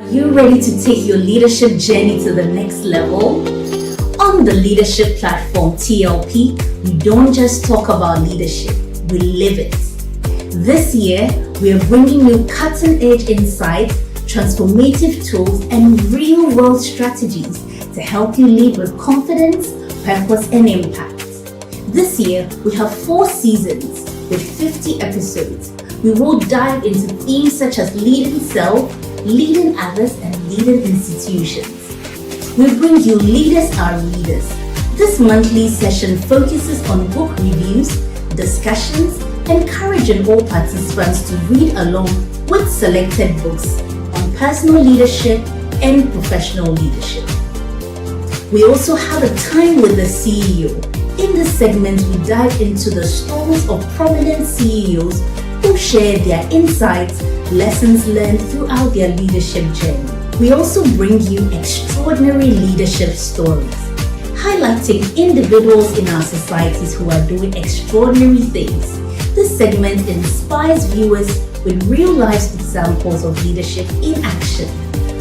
You ready to take your leadership journey to the next level? On the leadership platform TLP, we don't just talk about leadership, we live it. This year, we are bringing you cutting-edge insights, transformative tools, and real-world strategies to help you lead with confidence, purpose, and impact. This year, we have 4 seasons with 50 episodes. We will dive into themes such as leading self, leading others, and leading institutions. We bring you Leaders Are Leaders. This monthly session focuses on book reviews, discussions, encouraging all participants to read along with selected books on personal leadership and professional leadership. We also have a time with the CEO. In this segment, we dive into the stories of prominent CEOs who share their insights, lessons learned throughout their leadership journey. We also bring you extraordinary leadership stories, highlighting individuals in our societies who are doing extraordinary things. This segment inspires viewers with real-life examples of leadership in action.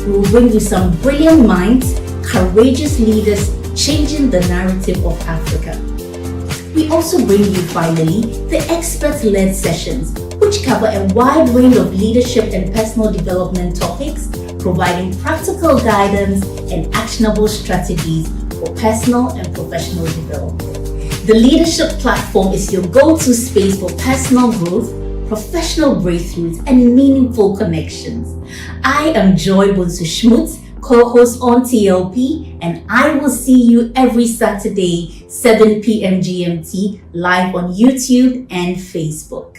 We will bring you some brilliant minds, courageous leaders changing the narrative of Africa. We also bring you finally the expert-led sessions, which cover a wide range of leadership and personal development topics, providing practical guidance and actionable strategies for personal and professional development. The leadership platform is your go-to space for personal growth, professional breakthroughs, and meaningful connections. I am Joy Bunsu-Schmutz, co-host on TLP, and I will see you every Saturday, 7 p.m. GMT, live on YouTube and Facebook.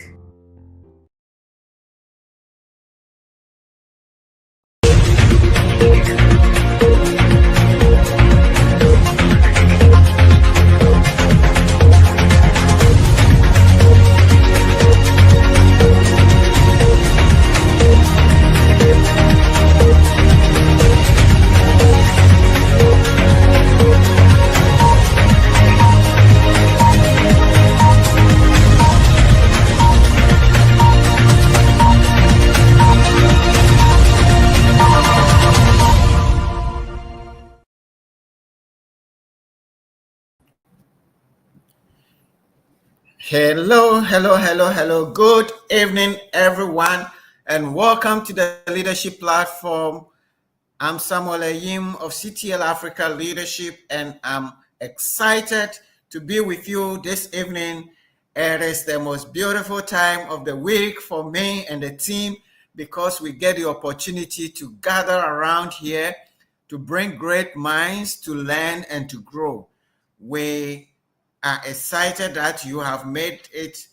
Hello. Good evening, everyone, and welcome to the Leadership Platform. I'm Samuel Ayim of CTL Africa Leadership, and I'm excited to be with you this evening. It is the most beautiful time of the week for me and the team because we get the opportunity to gather around here to bring great minds to learn and to grow. We are excited that you have made it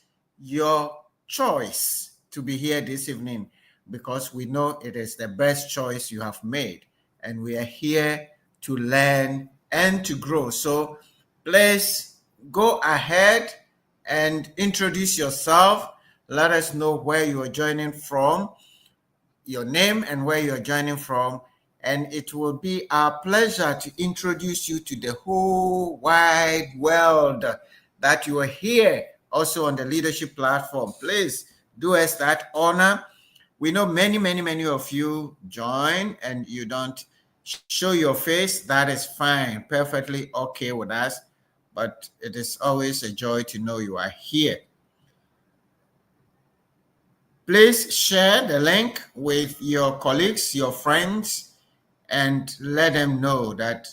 your choice to be here this evening because we know it is the best choice you have made, and we are here to learn and to grow. So please go ahead and introduce yourself. Let us know where you are joining from, your name and where you are joining from, and it will be our pleasure to introduce you to the whole wide world that you are here also on the leadership platform. Please do us that honor. We know many of you join and you don't show your face. That is fine, perfectly okay with us, but it is always a joy to know you are here. Please share the link with your colleagues, your friends, and let them know that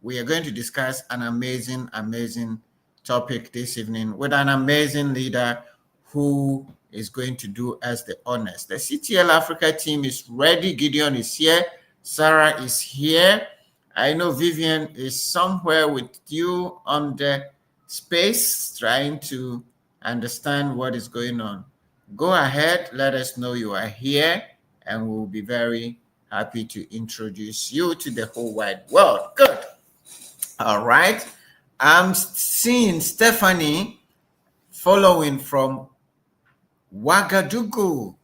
we are going to discuss an amazing topic this evening with an amazing leader who is going to do us the honors. The CTL Africa team is ready. Gideon is here. Sarah is here. I know Vivian is somewhere with you on the space trying to understand what is going on. Go ahead, let us know you are here, and we'll be very happy to introduce you to the whole wide world. Good. All right. I'm seeing Stephanie following from Ouagadougou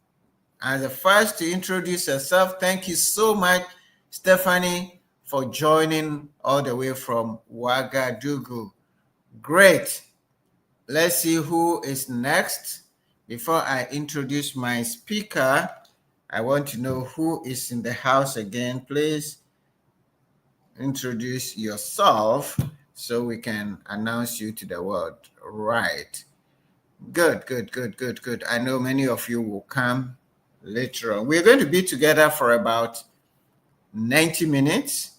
as the first to introduce herself. Thank you so much, Stephanie, for joining all the way from Ouagadougou. Great. Let's see who is next. Before I introduce my speaker, I want to know who is in the house again. Please introduce yourself so we can announce you to the world. Right. Good, good, good, good, good. I know many of you will come later on. We're going to be together for about 90 minutes.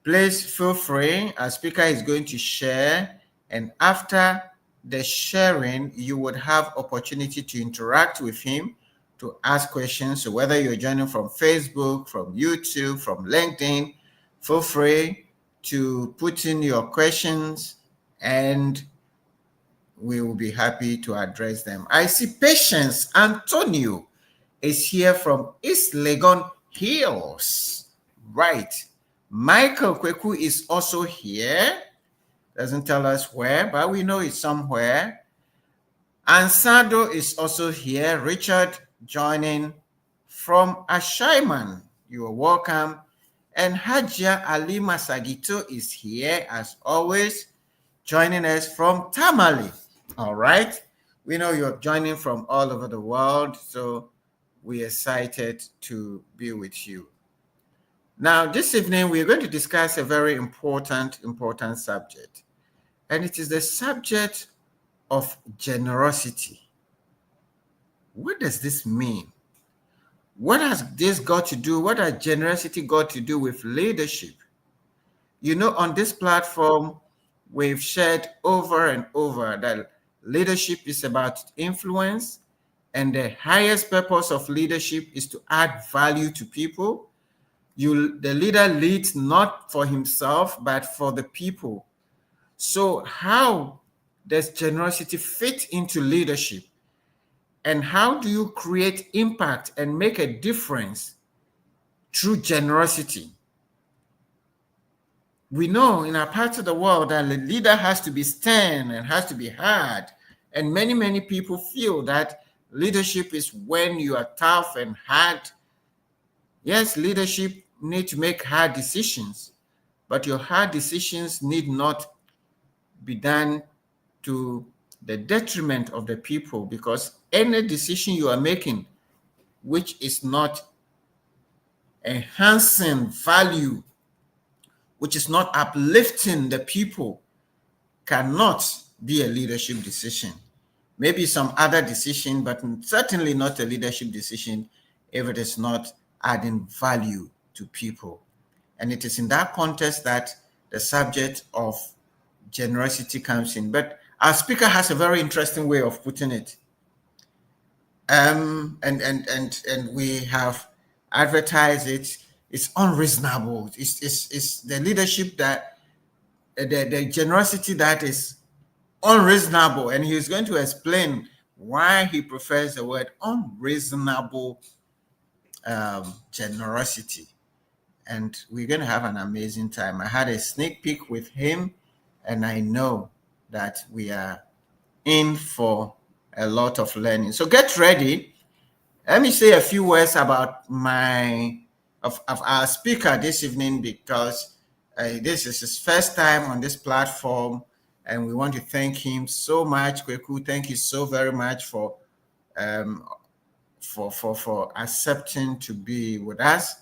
Please feel free. Our speaker is going to share, and after the sharing, you would have opportunity to interact with him, to ask questions. So whether you're joining from Facebook, from YouTube, from LinkedIn, feel free to put in your questions and we will be happy to address them. I see Patience Antonio is here from East Legon Hills. Right. Michael Kweku is also here. Doesn't tell us where, but we know it's somewhere. Ansado is also here. Richard joining from Ashaiman. You are welcome. And Hajia Alima Sagito is here as always, joining us from Tamale. All right. We know you're joining from all over the world, so we're excited to be with you. Now, this evening, we're going to discuss a very important subject, and it is the subject of generosity. What does this mean? What has this got to do? What has generosity got to do with leadership? You know, on this platform, we've shared over and over that leadership is about influence, and the highest purpose of leadership is to add value to people. The leader leads not for himself, but for the people. So how does generosity fit into leadership? And how do you create impact and make a difference through generosity? We know in our parts of the world that the leader has to be stern and has to be hard. And many people feel that leadership is when you are tough and hard. Yes, leadership need to make hard decisions, but your hard decisions need not be done to the detriment of the people, because any decision you are making which is not enhancing value, which is not uplifting the people, cannot be a leadership decision. Maybe some other decision, but certainly not a leadership decision if it is not adding value to people. And it is in that context that the subject of generosity comes in. But our speaker has a very interesting way of putting it. And we have advertised it. It's unreasonable. It's the leadership that the generosity that is unreasonable, and he's going to explain why he prefers the word unreasonable generosity. And we're going to have an amazing time. I had a sneak peek with him, and I know that we are in for a lot of learning. So get ready. Let me say a few words about our speaker this evening, because this is his first time on this platform, and we want to thank him so much. Kweku, thank you so very much for accepting to be with us.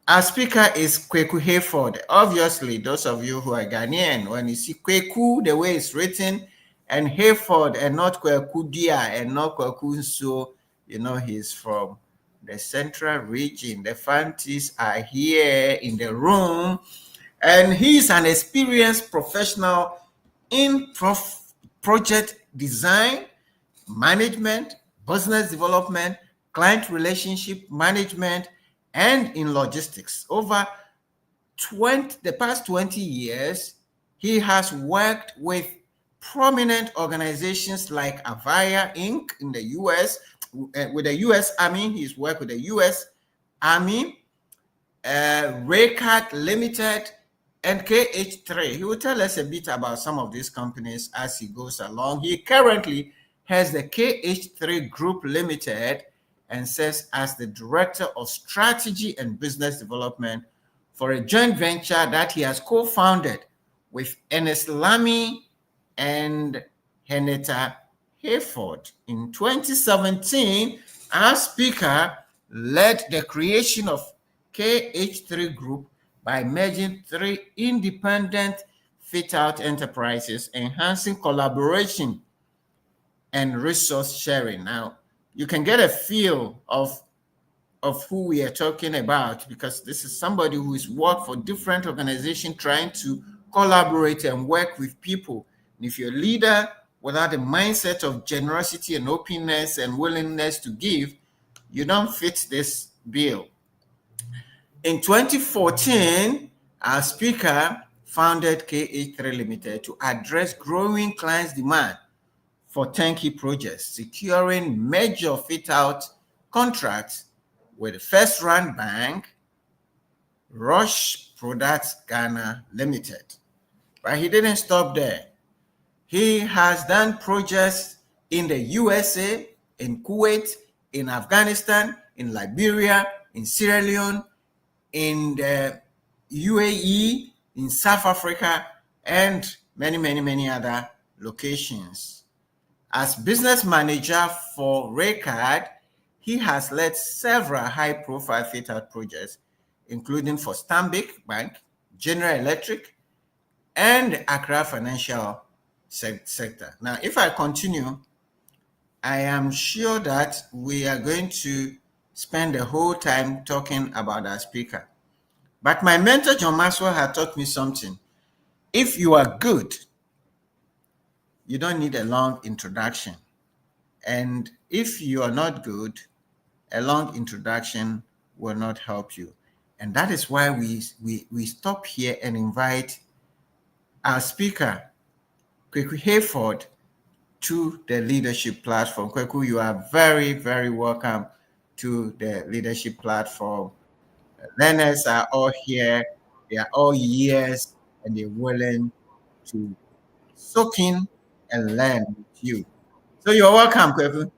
Our speaker is Kweku Hayford. Obviously, those of you who are Ghanaian, when you see Kweku, the way it's written, and Hayford, and not Kweku Dia, and not Kweku Nso, you know he's from the central region. The Fantis are here in the room, and he's an experienced professional in project design, management, business development, client relationship management, and in logistics. Over the past 20 years, he has worked with prominent organizations like Avaya Inc. in the US, with the US Army. He's worked with the US Army, Raycat Limited, and KH3. He will tell us a bit about some of these companies as he goes along. He currently has the KH3 Group Limited and serves as the Director of Strategy and Business Development for a joint venture that he has co-founded with Ernest Lamy and Heneta Hayford. In 2017, Our speaker led the creation of KH3 Group by merging three independent fit-out enterprises, enhancing collaboration and resource sharing. Now, you can get a feel of who we are talking about, because this is somebody who has worked for different organizations trying to collaborate and work with people. And if you're a leader without a mindset of generosity and openness and willingness to give, you don't fit this bill. In 2014, our speaker founded KH3 Limited to address growing clients' demand for turnkey projects, securing major fit-out contracts with the First Rand Bank, Rush Products Ghana Limited. But he didn't stop there. He has done projects in the USA, in Kuwait, in Afghanistan, in Liberia, in Sierra Leone, in the UAE, in South Africa, and many, many, many other locations. As business manager for Raycard, he has led several high-profile fit-out projects, including for Stanbic Bank, General Electric, and Accra Financial Sector. Now, if I continue, I am sure that we are going to spend the whole time talking about our speaker. But my mentor, John Maxwell, had taught me something. If you are good, you don't need a long introduction. And if you are not good, a long introduction will not help you. And that is why we stop here and invite our speaker, Kweku Hayford, to the leadership platform. Kweku, you are very, very welcome to the leadership platform. Learners are all here, they are all ears, and they're willing to soak in and learn with you. So you're welcome, Kweku.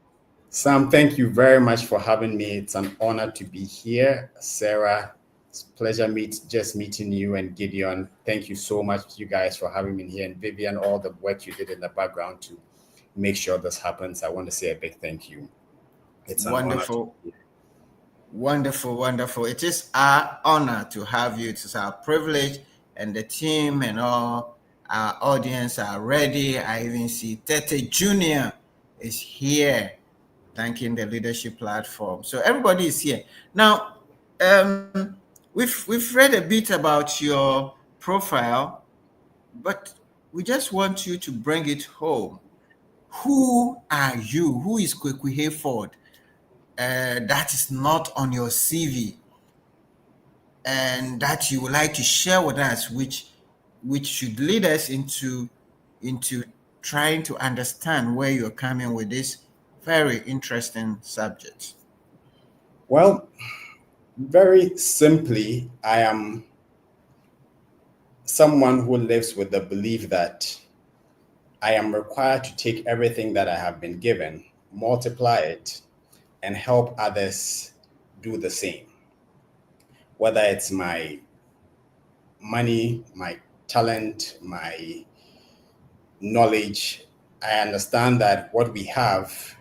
Sam, thank you very much for having me. It's an honor to be here. Sarah, it's a pleasure just meeting you, and Gideon. Thank you so much, you guys, for having me here. And Vivian, all the work you did in the background to make sure this happens. I want to say a big thank you. It's an honor to Wonderful. be here. Wonderful, wonderful. It is our honor to have you. It is our privilege, and the team and all our audience are ready. I even see Tete Jr. is here, thanking the leadership platform. So everybody is here. Now, we've read a bit about your profile, but we just want you to bring it home. Who are you? Who is Kweku Hayford? That is not on your CV, and that you would like to share with us, which should lead us into trying to understand where you're coming with this very interesting subject. Well, very simply, I am someone who lives with the belief that I am required to take everything that I have been given, multiply it, and help others do the same. Whether it's my money, my talent, my knowledge, I understand that what we have,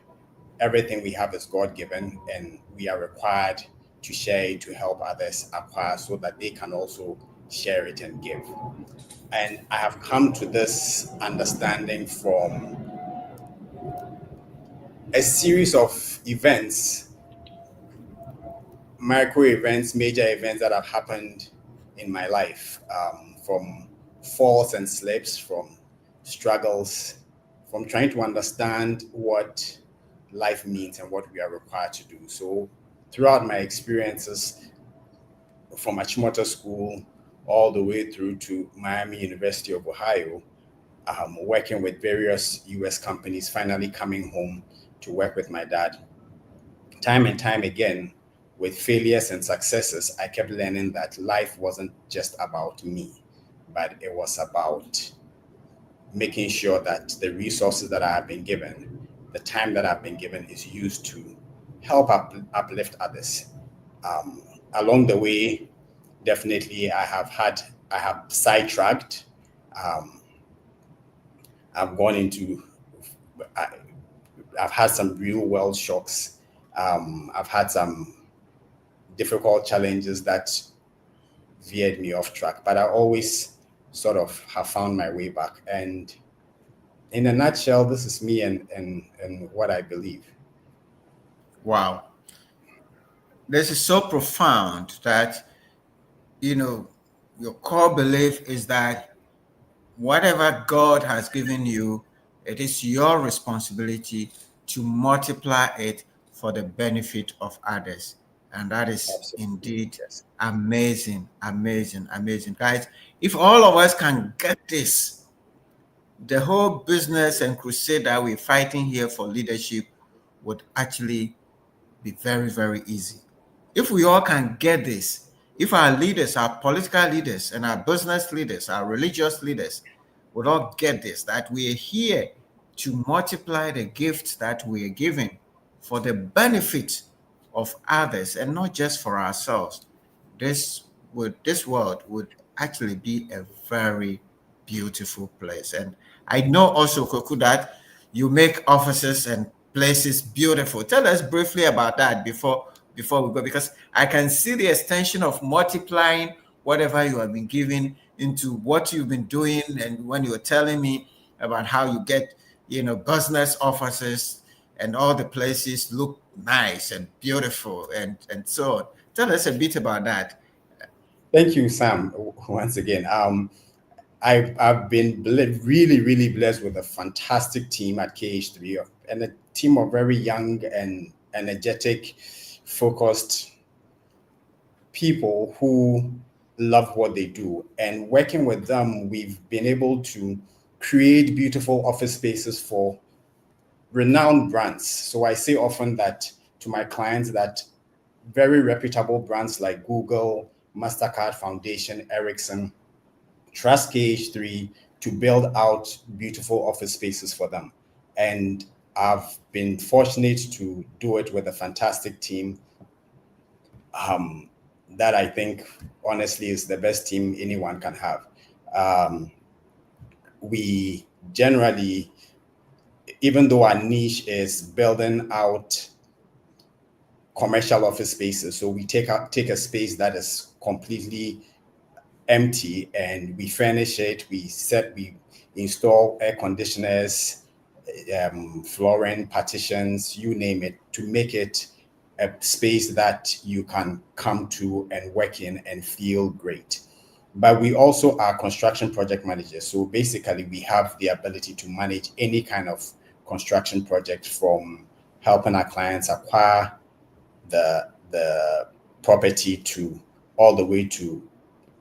everything we have is God given, and we are required to share it to help others acquire so that they can also share it and give. And I have come to this understanding from a series of events, micro events, major events that have happened in my life, from falls and slips, from struggles, from trying to understand what life means and what we are required to do. So, throughout my experiences from Achimota School all the way through to Miami University of Ohio, working with various US companies, finally coming home to work with my dad, time and time again, with failures and successes, I kept learning that life wasn't just about me, but it was about making sure that the resources that I have been given, the time that I've been given, is used to help uplift others. Um, Along the way, definitely, I have sidetracked. Um, I've gone into, I, I've had some real world shocks I've had some difficult challenges that veered me off track, but I always sort of have found my way back. And in a nutshell, this is me and what I believe. Wow. This is so profound that, your core belief is that whatever God has given you, it is your responsibility to multiply it for the benefit of others. And that is Absolutely. indeed Yes. amazing, amazing, amazing. Guys, if all of us can get this, the whole business and crusade that we're fighting here for leadership would actually be very, very easy. If we all can get this, if our leaders, our political leaders, and our business leaders, our religious leaders would all get this, that we are here to multiply the gifts that we are giving for the benefit of others and not just for ourselves, this world would actually be a very beautiful place. And I know also, Kweku, that you make offices and places beautiful. Tell us briefly about that before we go, because I can see the extension of multiplying whatever you have been giving into what you've been doing. And when you were telling me about how you get, business offices and all the places look nice and beautiful and so on. Tell us a bit about that. Thank you, Sam, once again. I've been really, really blessed with a fantastic team at KH3 and a team of very young and energetic, focused people who love what they do. And working with them, we've been able to create beautiful office spaces for renowned brands. So I say often that to my clients that very reputable brands like Google, MasterCard Foundation, Ericsson, trust KH3 to build out beautiful office spaces for them. And I've been fortunate to do it with a fantastic team that I think honestly is the best team anyone can have. We generally, even though our niche is building out commercial office spaces, so we take a space that is completely empty and we furnish it. We install air conditioners, flooring, partitions, you name it, to make it a space that you can come to and work in and feel great. But we also are construction project managers. So basically, we have the ability to manage any kind of construction project, from helping our clients acquire the property to all the way to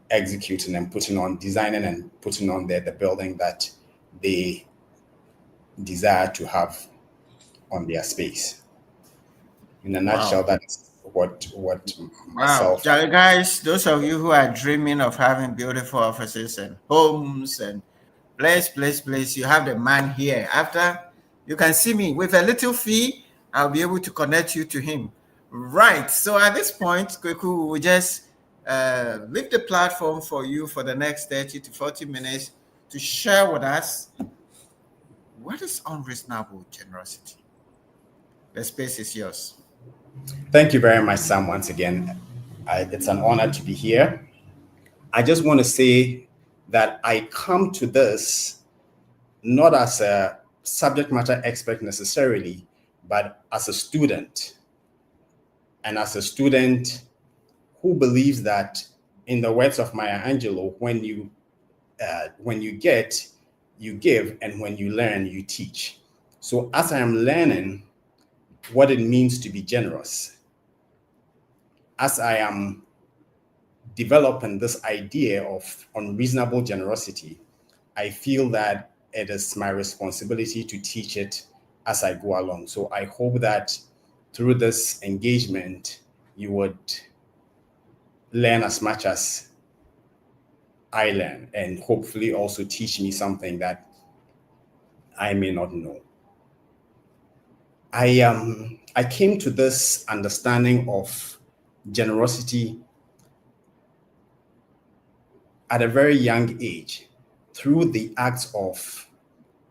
executing and putting on, designing and putting on there the building that they desire to have on their space. In a nutshell, Wow. that's what Wow. myself. Guys, those of you who are dreaming of having beautiful offices and homes and place, you have the man here. After you can see me with a little fee, I'll be able to connect you to him. Right. So at this point, Kweku, we will just leave the platform for you for the next 30 to 40 minutes to share with us what is unreasonable generosity. The space is yours. Thank you very much, Sam, once again. It's an honor to be here. I just want to say that I come to this not as a subject matter expert necessarily, but as a student. And as a student who believes that, in the words of Maya Angelou, when you get, you give, and when you learn, you teach. So as I am learning what it means to be generous, as I am developing this idea of unreasonable generosity, I feel that it is my responsibility to teach it as I go along. So I hope that through this engagement, you would learn as much as I learn, and hopefully also teach me something that I may not know. I came to this understanding of generosity at a very young age through the acts of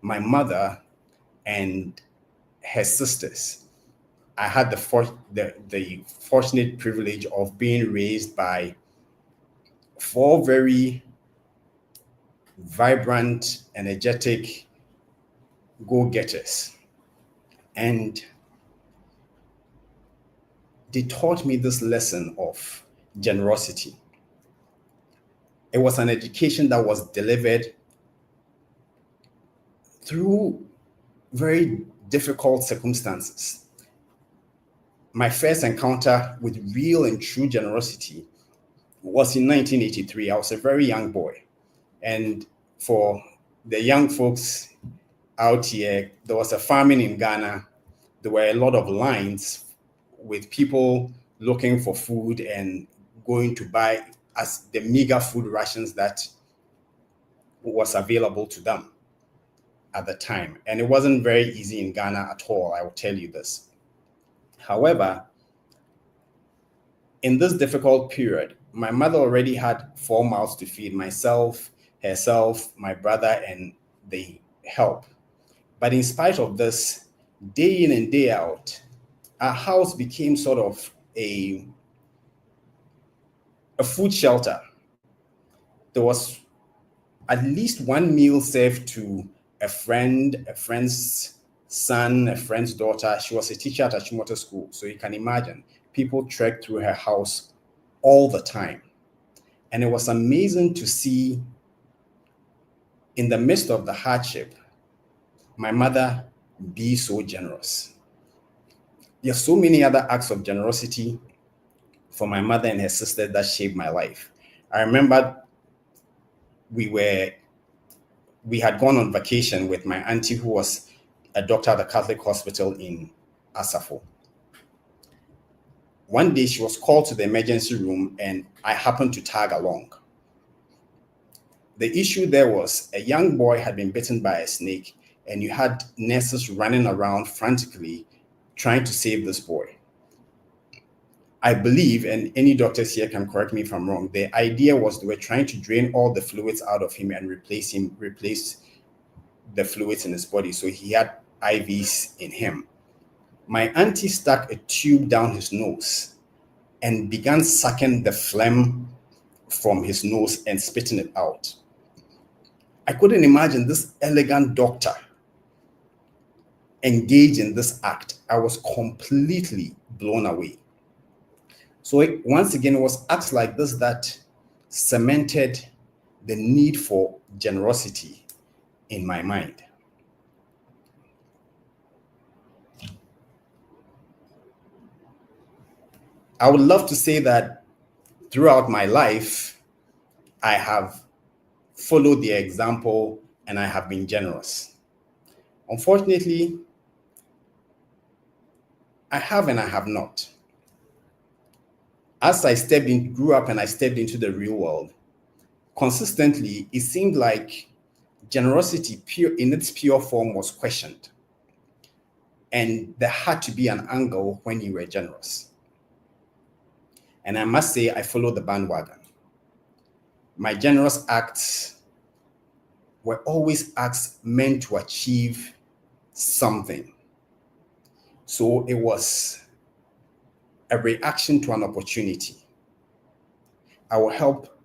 my mother and her sisters. I had the fortunate privilege of being raised by 4 very vibrant, energetic go-getters. And they taught me this lesson of generosity. It was an education that was delivered through very difficult circumstances. My first encounter with real and true generosity was in 1983. I was a very young boy. And for the young folks out here, there was a famine in Ghana. There were a lot of lines with people looking for food and going to buy as the meager food rations that was available to them at the time. And it wasn't very easy in Ghana at all, I will tell you this. However, in this difficult period, my mother already had 4 mouths to feed: myself, herself, my brother, and the help. But in spite of this, day in and day out, our house became sort of a food shelter. There was at least one meal served to a friend's son, a friend's daughter. She was a teacher at Achimota School. So you can imagine, people trekked through her house all the time. And it was amazing to see, in the midst of the hardship, my mother be so generous. There are so many other acts of generosity for my mother and her sister that shaped my life. I remember we had gone on vacation with my auntie, who was a doctor at the Catholic hospital in Asafo. One day she was called to the emergency room and I happened to tag along. The issue there was a young boy had been bitten by a snake, and you had nurses running around frantically trying to save this boy. I believe, and any doctors here can correct me if I'm wrong, the idea was they were trying to drain all the fluids out of him and replace the fluids in his body. So he had IVs in him. My auntie stuck a tube down his nose and began sucking the phlegm from his nose and spitting it out. I couldn't imagine this elegant doctor engaged in this act. I was completely blown away. So once again, it was acts like this that cemented the need for generosity in my mind. I would love to say that throughout my life, I have followed the example and I have been generous. Unfortunately, I have and I have not. As I grew up and I stepped into the real world, consistently, it seemed like generosity in its pure form was questioned. And there had to be an angle when you were generous. And I must say, I followed the bandwagon. My generous acts were always acts meant to achieve something. So it was a reaction to an opportunity. I will help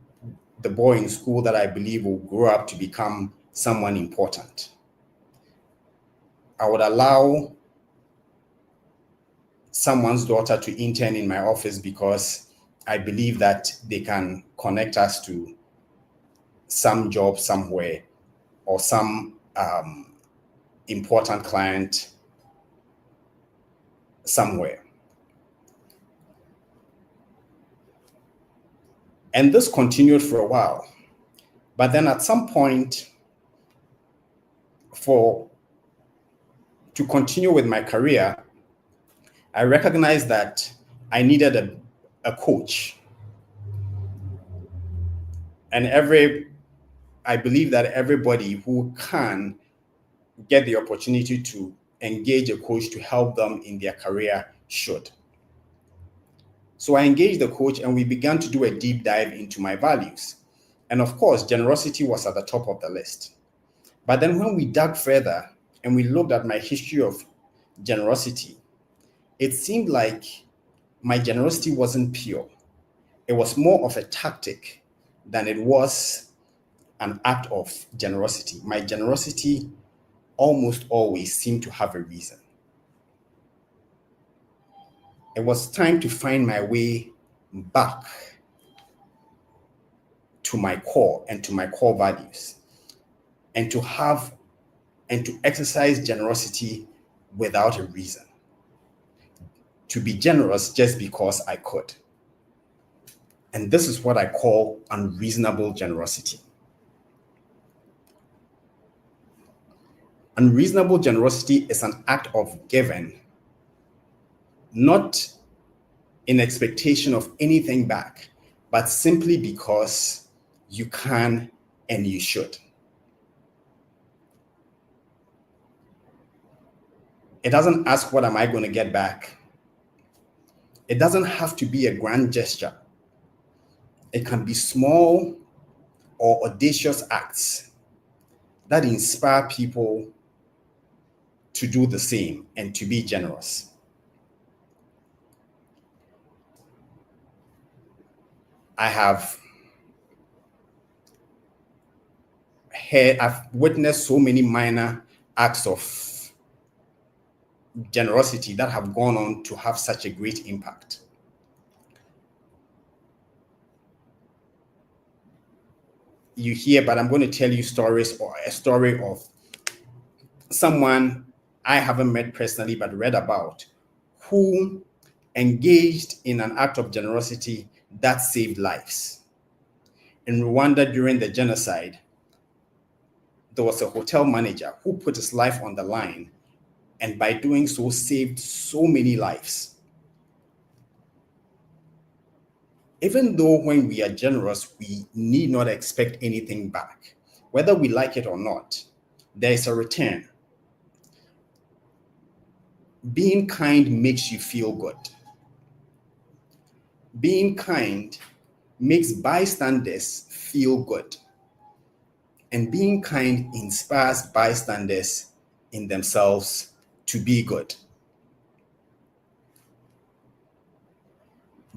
the boy in school that I believe will grow up to become someone important. I would allow someone's daughter to intern in my office because I believe that they can connect us to some job somewhere or some important client somewhere. And this continued for a while. But then at some point, to continue with my career, I recognized that I needed a coach. And I believe that everybody who can get the opportunity to engage a coach to help them in their career should. So I engaged the coach and we began to do a deep dive into my values. And of course, generosity was at the top of the list. But then when we dug further and we looked at my history of generosity, it seemed like my generosity wasn't pure. It was more of a tactic than it was an act of generosity. My generosity almost always seemed to have a reason. It was time to find my way back to my core and to my core values, and to have and to exercise generosity without a reason. To be generous just because I could. And this is what I call unreasonable generosity. Unreasonable generosity is an act of giving, not in expectation of anything back, but simply because you can and you should. It doesn't ask, what am I going to get back? It doesn't have to be a grand gesture. It can be small or audacious acts that inspire people to do the same and to be generous. I've witnessed so many minor acts of generosity that have gone on to have such a great impact. You hear, but I'm going to tell you stories, or a story of someone I haven't met personally but read about, who engaged in an act of generosity that saved lives. In Rwanda during the genocide, there was a hotel manager who put his life on the line, and by doing so saved so many lives. Even though when we are generous, we need not expect anything back. Whether we like it or not, there is a return. Being kind makes you feel good. Being kind makes bystanders feel good. And being kind inspires bystanders in themselves to be good.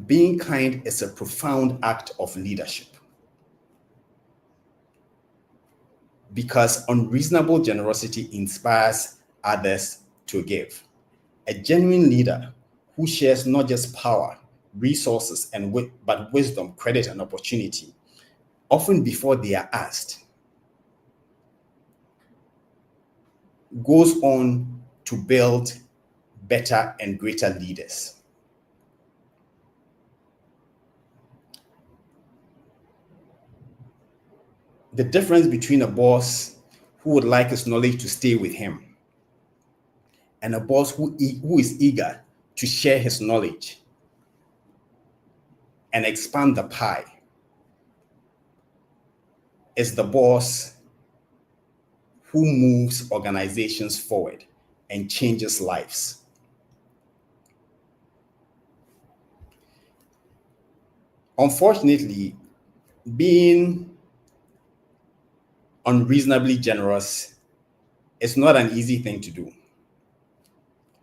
Being kind is a profound act of leadership, because unreasonable generosity inspires others to give. A genuine leader who shares not just power, resources, but wisdom, credit, and opportunity, often before they are asked, goes on to build better and greater leaders. The difference between a boss who would like his knowledge to stay with him and a boss who is eager to share his knowledge and expand the pie is the boss who moves organizations forward and changes lives. Unfortunately, being unreasonably generous is not an easy thing to do.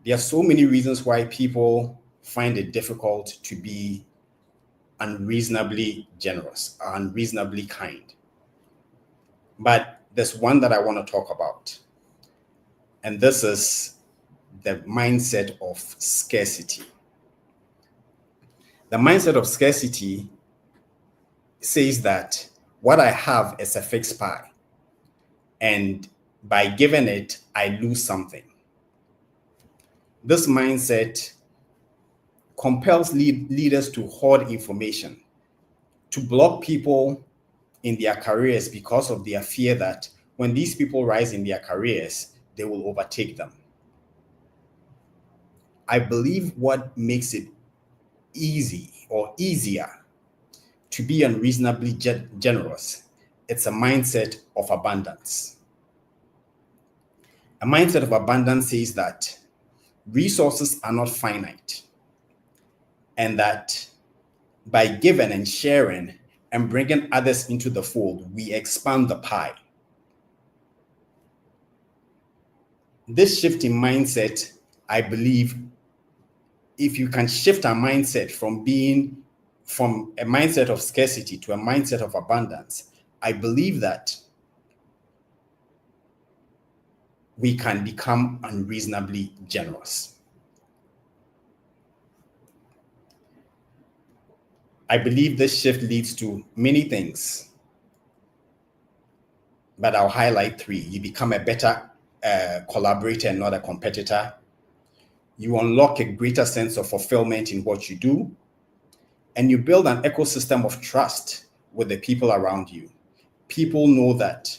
There are so many reasons why people find it difficult to be unreasonably generous or unreasonably kind. But there's one that I want to talk about, and this is the mindset of scarcity. The mindset of scarcity says that what I have is a fixed pie, and by giving it, I lose something. This mindset compels leaders to hoard information, to block people in their careers because of their fear that when these people rise in their careers, they will overtake them. I believe what makes it easy or easier to be unreasonably generous, it's a mindset of abundance. A mindset of abundance says that resources are not finite, and that by giving and sharing and bringing others into the fold, we expand the pie. This shift in mindset, I believe, if you can shift our mindset from a mindset of scarcity to a mindset of abundance, I believe that we can become unreasonably generous. I believe this shift leads to many things, but I'll highlight three. You become a better collaborator and not a competitor. You unlock a greater sense of fulfillment in what you do, and you build an ecosystem of trust with the people around you. People know that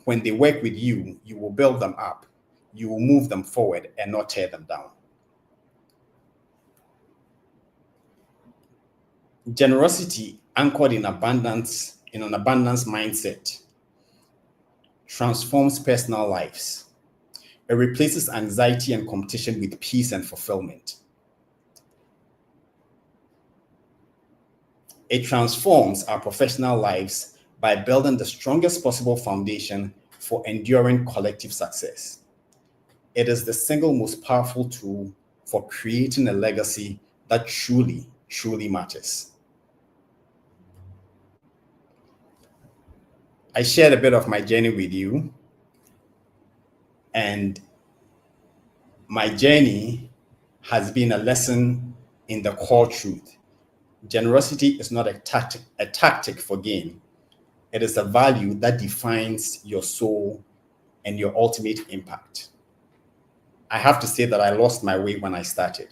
when they work with you, you will build them up, you will move them forward and not tear them down. Generosity anchored in abundance, in an abundance mindset, transforms personal lives. It replaces anxiety and competition with peace and fulfillment. It transforms our professional lives by building the strongest possible foundation for enduring collective success. It is the single most powerful tool for creating a legacy that truly, truly matters. I shared a bit of my journey with you, and my journey has been a lesson in the core truth. Generosity is not a tactic for gain. It is a value that defines your soul and your ultimate impact. I have to say that I lost my way when I started.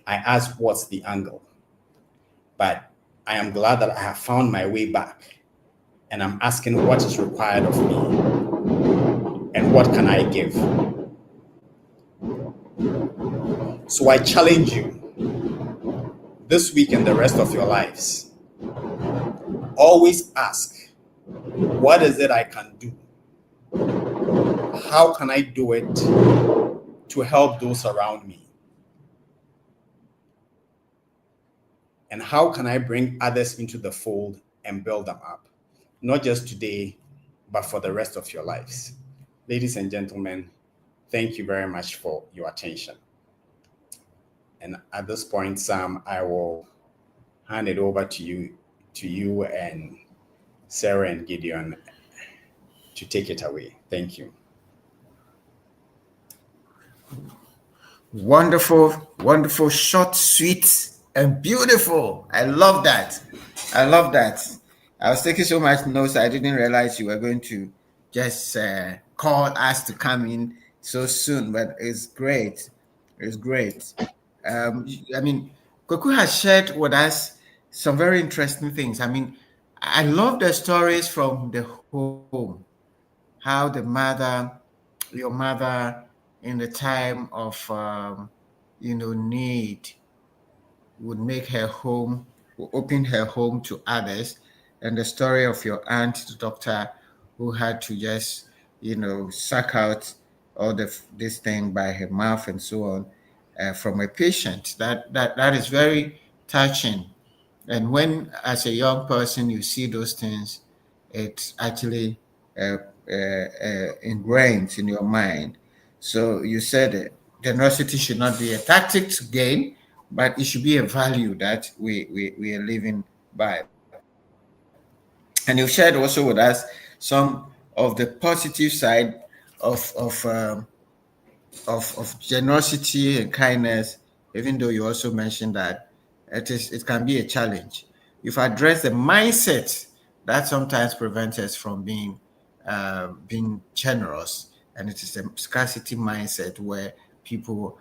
I asked, what's the angle? But I am glad that I have found my way back, and I'm asking what is required of me and what can I give. So I challenge you this week and the rest of your lives. Always ask, what is it I can do? How can I do it to help those around me? And how can I bring others into the fold and build them up? Not just today, but for the rest of your lives. Ladies and gentlemen, thank you very much for your attention. And at this point, Sam, I will hand it over to you and Sarah and Gideon to take it away. Thank you. Wonderful, wonderful, short, sweet, and beautiful. I love that. I love that. I was taking so much notes, I didn't realize you were going to just call us to come in so soon, but it's great. It's great. I mean, Kweku has shared with us some very interesting things. I mean, I love the stories from the home, how the mother, your mother, in the time of need, would make her home, would open her home to others, and the story of your aunt, the doctor, who had to just suck out all this thing by her mouth and so on, from a patient. That is very touching. And when, as a young person, you see those things, it's actually ingrained in your mind. So you said generosity should not be a tactic to gain, but it should be a value that we are living by. And you shared also with us some of the positive side of of um, of generosity and kindness, even though you also mentioned that it can be a challenge. You've addressed the mindset that sometimes prevents us from being generous, and it is a scarcity mindset where people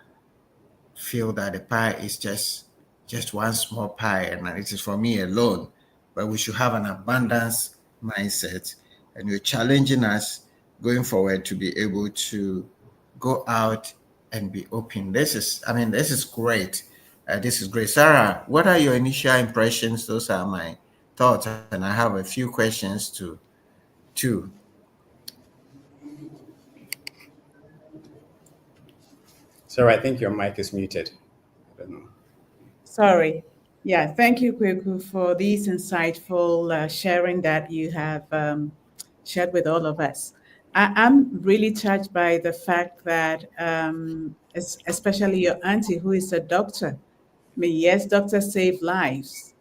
feel that the pie is just one small pie and it is for me alone. But we should have an abundance mindset, and you're challenging us going forward to be able to go out and be open. This is great. This is great. Sarah, what are your initial impressions? Those are my thoughts, and I have a few questions too. Sarah, I think your mic is muted. I don't know. Sorry. Yeah, thank you, Kweku, for these insightful sharing that you have shared with all of us. I'm really touched by the fact that especially your auntie who is a doctor. I mean, yes, doctors save lives,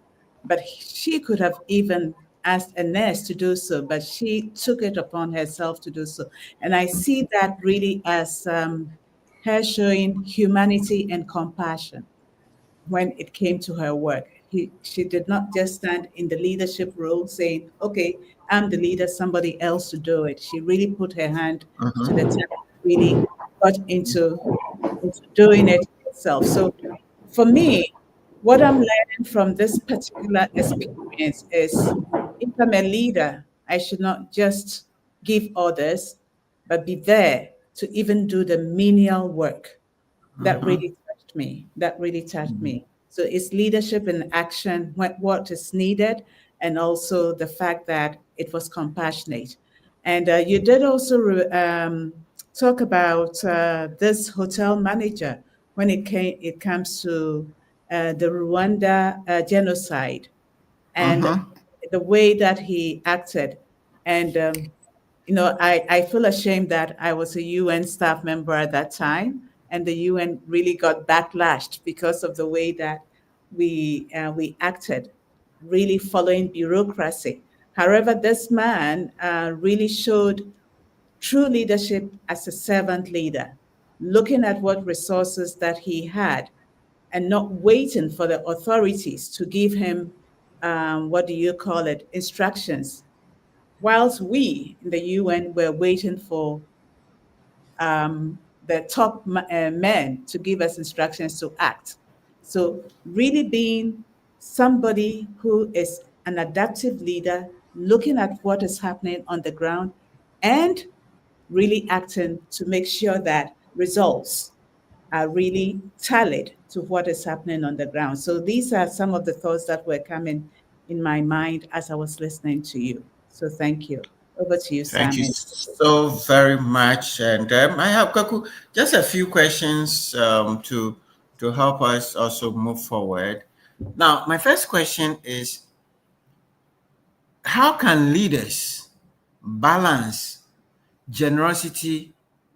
but she could have even asked a nurse to do so, but she took it upon herself to do so. And I see that really as her showing humanity and compassion when it came to her work. She did not just stand in the leadership role saying, okay, I'm the leader, somebody else to do it. She really put her hand to the task, really got into doing it herself. So for me, what I'm learning from this particular experience is if I'm a leader, I should not just give orders, but be there to even do the menial work. That really touched me. That really touched me. So it's leadership in action, what is needed, and also the fact that it was compassionate. And you did also talk about this hotel manager when it comes to the Rwanda genocide and the way that he acted. And I feel ashamed that I was a UN staff member at that time, and the UN really got backlashed because of the way that we acted, really following bureaucracy. However, this man really showed true leadership as a servant leader, looking at what resources that he had and not waiting for the authorities to give him, what do you call it, instructions, whilst we in the UN were waiting for the top men to give us instructions to act. So, really being somebody who is an adaptive leader, looking at what is happening on the ground and really acting to make sure that results are really tallied to what is happening on the ground. So these are some of the thoughts that were coming in my mind as I was listening to you. So thank you. Over to you, Thank Sam. you so very much. And I have Kweku, just a few questions to help us also move forward. Now, my first question is, how can leaders balance generosity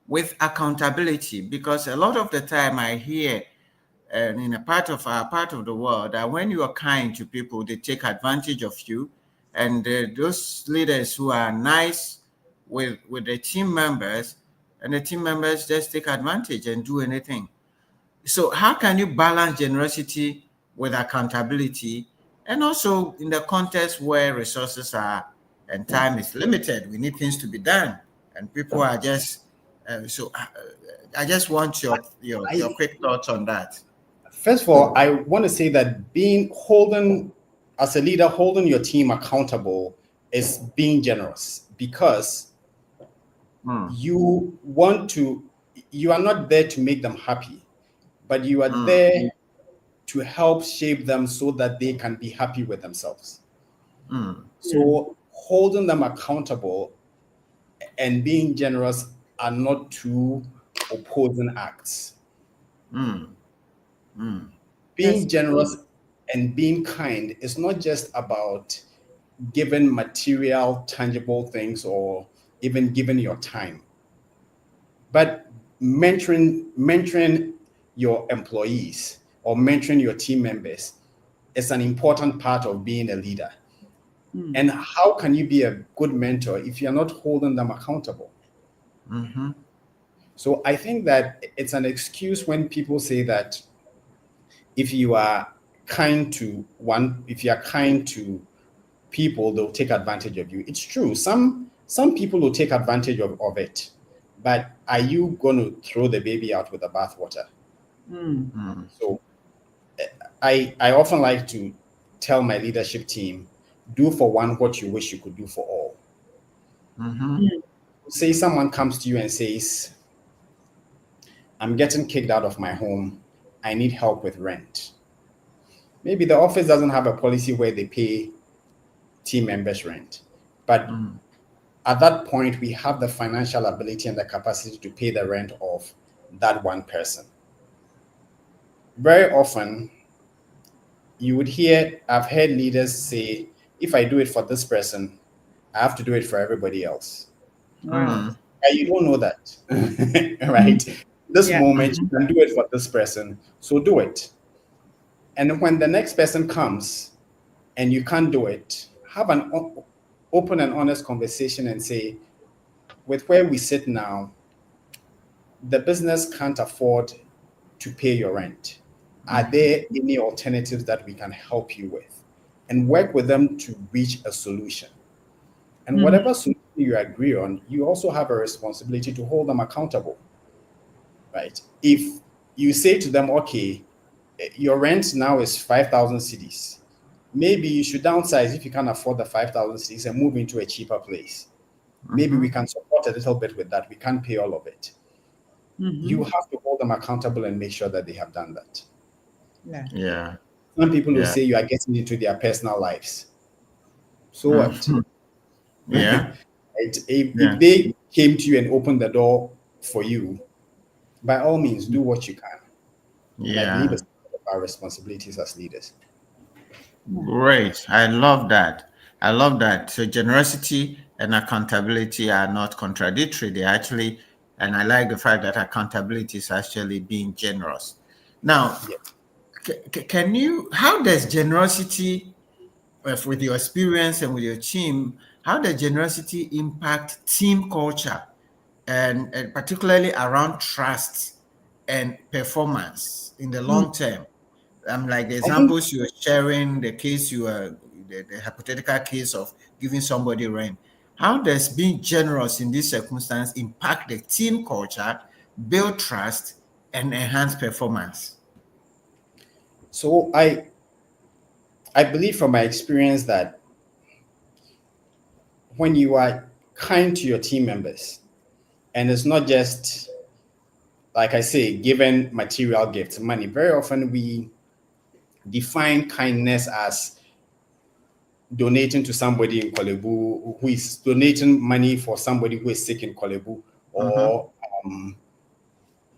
with accountability? Because a lot of the time I hear, and in a part of our part of the world, that when you are kind to people, they take advantage of you, and those leaders who are nice with the team members, and the team members just take advantage and do anything. So how can you balance generosity with accountability, and also in the context where resources are and time is limited, we need things to be done, and people are just I just want your I, quick thoughts on that. First of all, I want to say that as a leader, holding your team accountable is being generous, because Mm, you want to, you are not there to make them happy, but you are mm, there to help shape them so that they can be happy with themselves. mm, So holding them accountable and being generous are not two opposing acts. mm, mm, That's Being generous and being kind is not just about giving material, tangible things or even giving your time, but mentoring your employees or mentoring your team members is an important part of being a leader. And how can you be a good mentor if you're not holding them accountable? mm-hmm, So I think that it's an excuse when people say that if you are if you are kind to people, they'll take advantage of you. It's true. Some people will take advantage of it. But are you going to throw the baby out with the bathwater? mm, So I often like to tell my leadership team, do for one what you wish you could do for all. mm-hmm, Say someone comes to you and says, I'm getting kicked out of my home. I need help with rent. Maybe the office doesn't have a policy where they pay team members rent. But mm, at that point, we have the financial ability and the capacity to pay the rent of that one person. Very often, I've heard leaders say, if I do it for this person, I have to do it for everybody else. right. mm, You don't know that, right? This Yeah. moment, you can do it for this person, so do it. And when the next person comes and you can't do it, have an open and honest conversation and say, with where we sit now, the business can't afford to pay your rent. Are there any alternatives that we can help you with? And work with them to reach a solution. And whatever solution you agree on, you also have a responsibility to hold them accountable, right? If you say to them, okay, your rent now is 5,000 cities, maybe you should downsize if you can't afford the 5,000 cities and move into a cheaper place. Maybe we can support a little bit with that. We can't pay all of it. You have to hold them accountable and make sure that they have done that. Yeah. Yeah. Some people will Yeah. say you are getting into their personal lives. So what? Yeah. Right? If Yeah. they came to you and opened the door for you, by all means, do what you can. And I believe Yeah. it's part of our responsibilities as leaders. Great. I love that. I love that. So generosity and accountability are not contradictory. They actually, and I like the fact that accountability is actually being generous. Now, Yeah. can you, how does generosity, with your experience and with your team, how does generosity impact team culture and particularly around trust and performance in the long term? Like the I think examples you were sharing, the case you were, the hypothetical case of giving somebody rent. How does being generous in this circumstance impact the team culture, build trust, and enhance performance? so. I believe from my experience that when you are kind to your team members, and it's not just like I say, giving material gifts, money. Very often we define kindness as donating to somebody in Kolebu who is donating money for somebody who is sick in Kolebu, or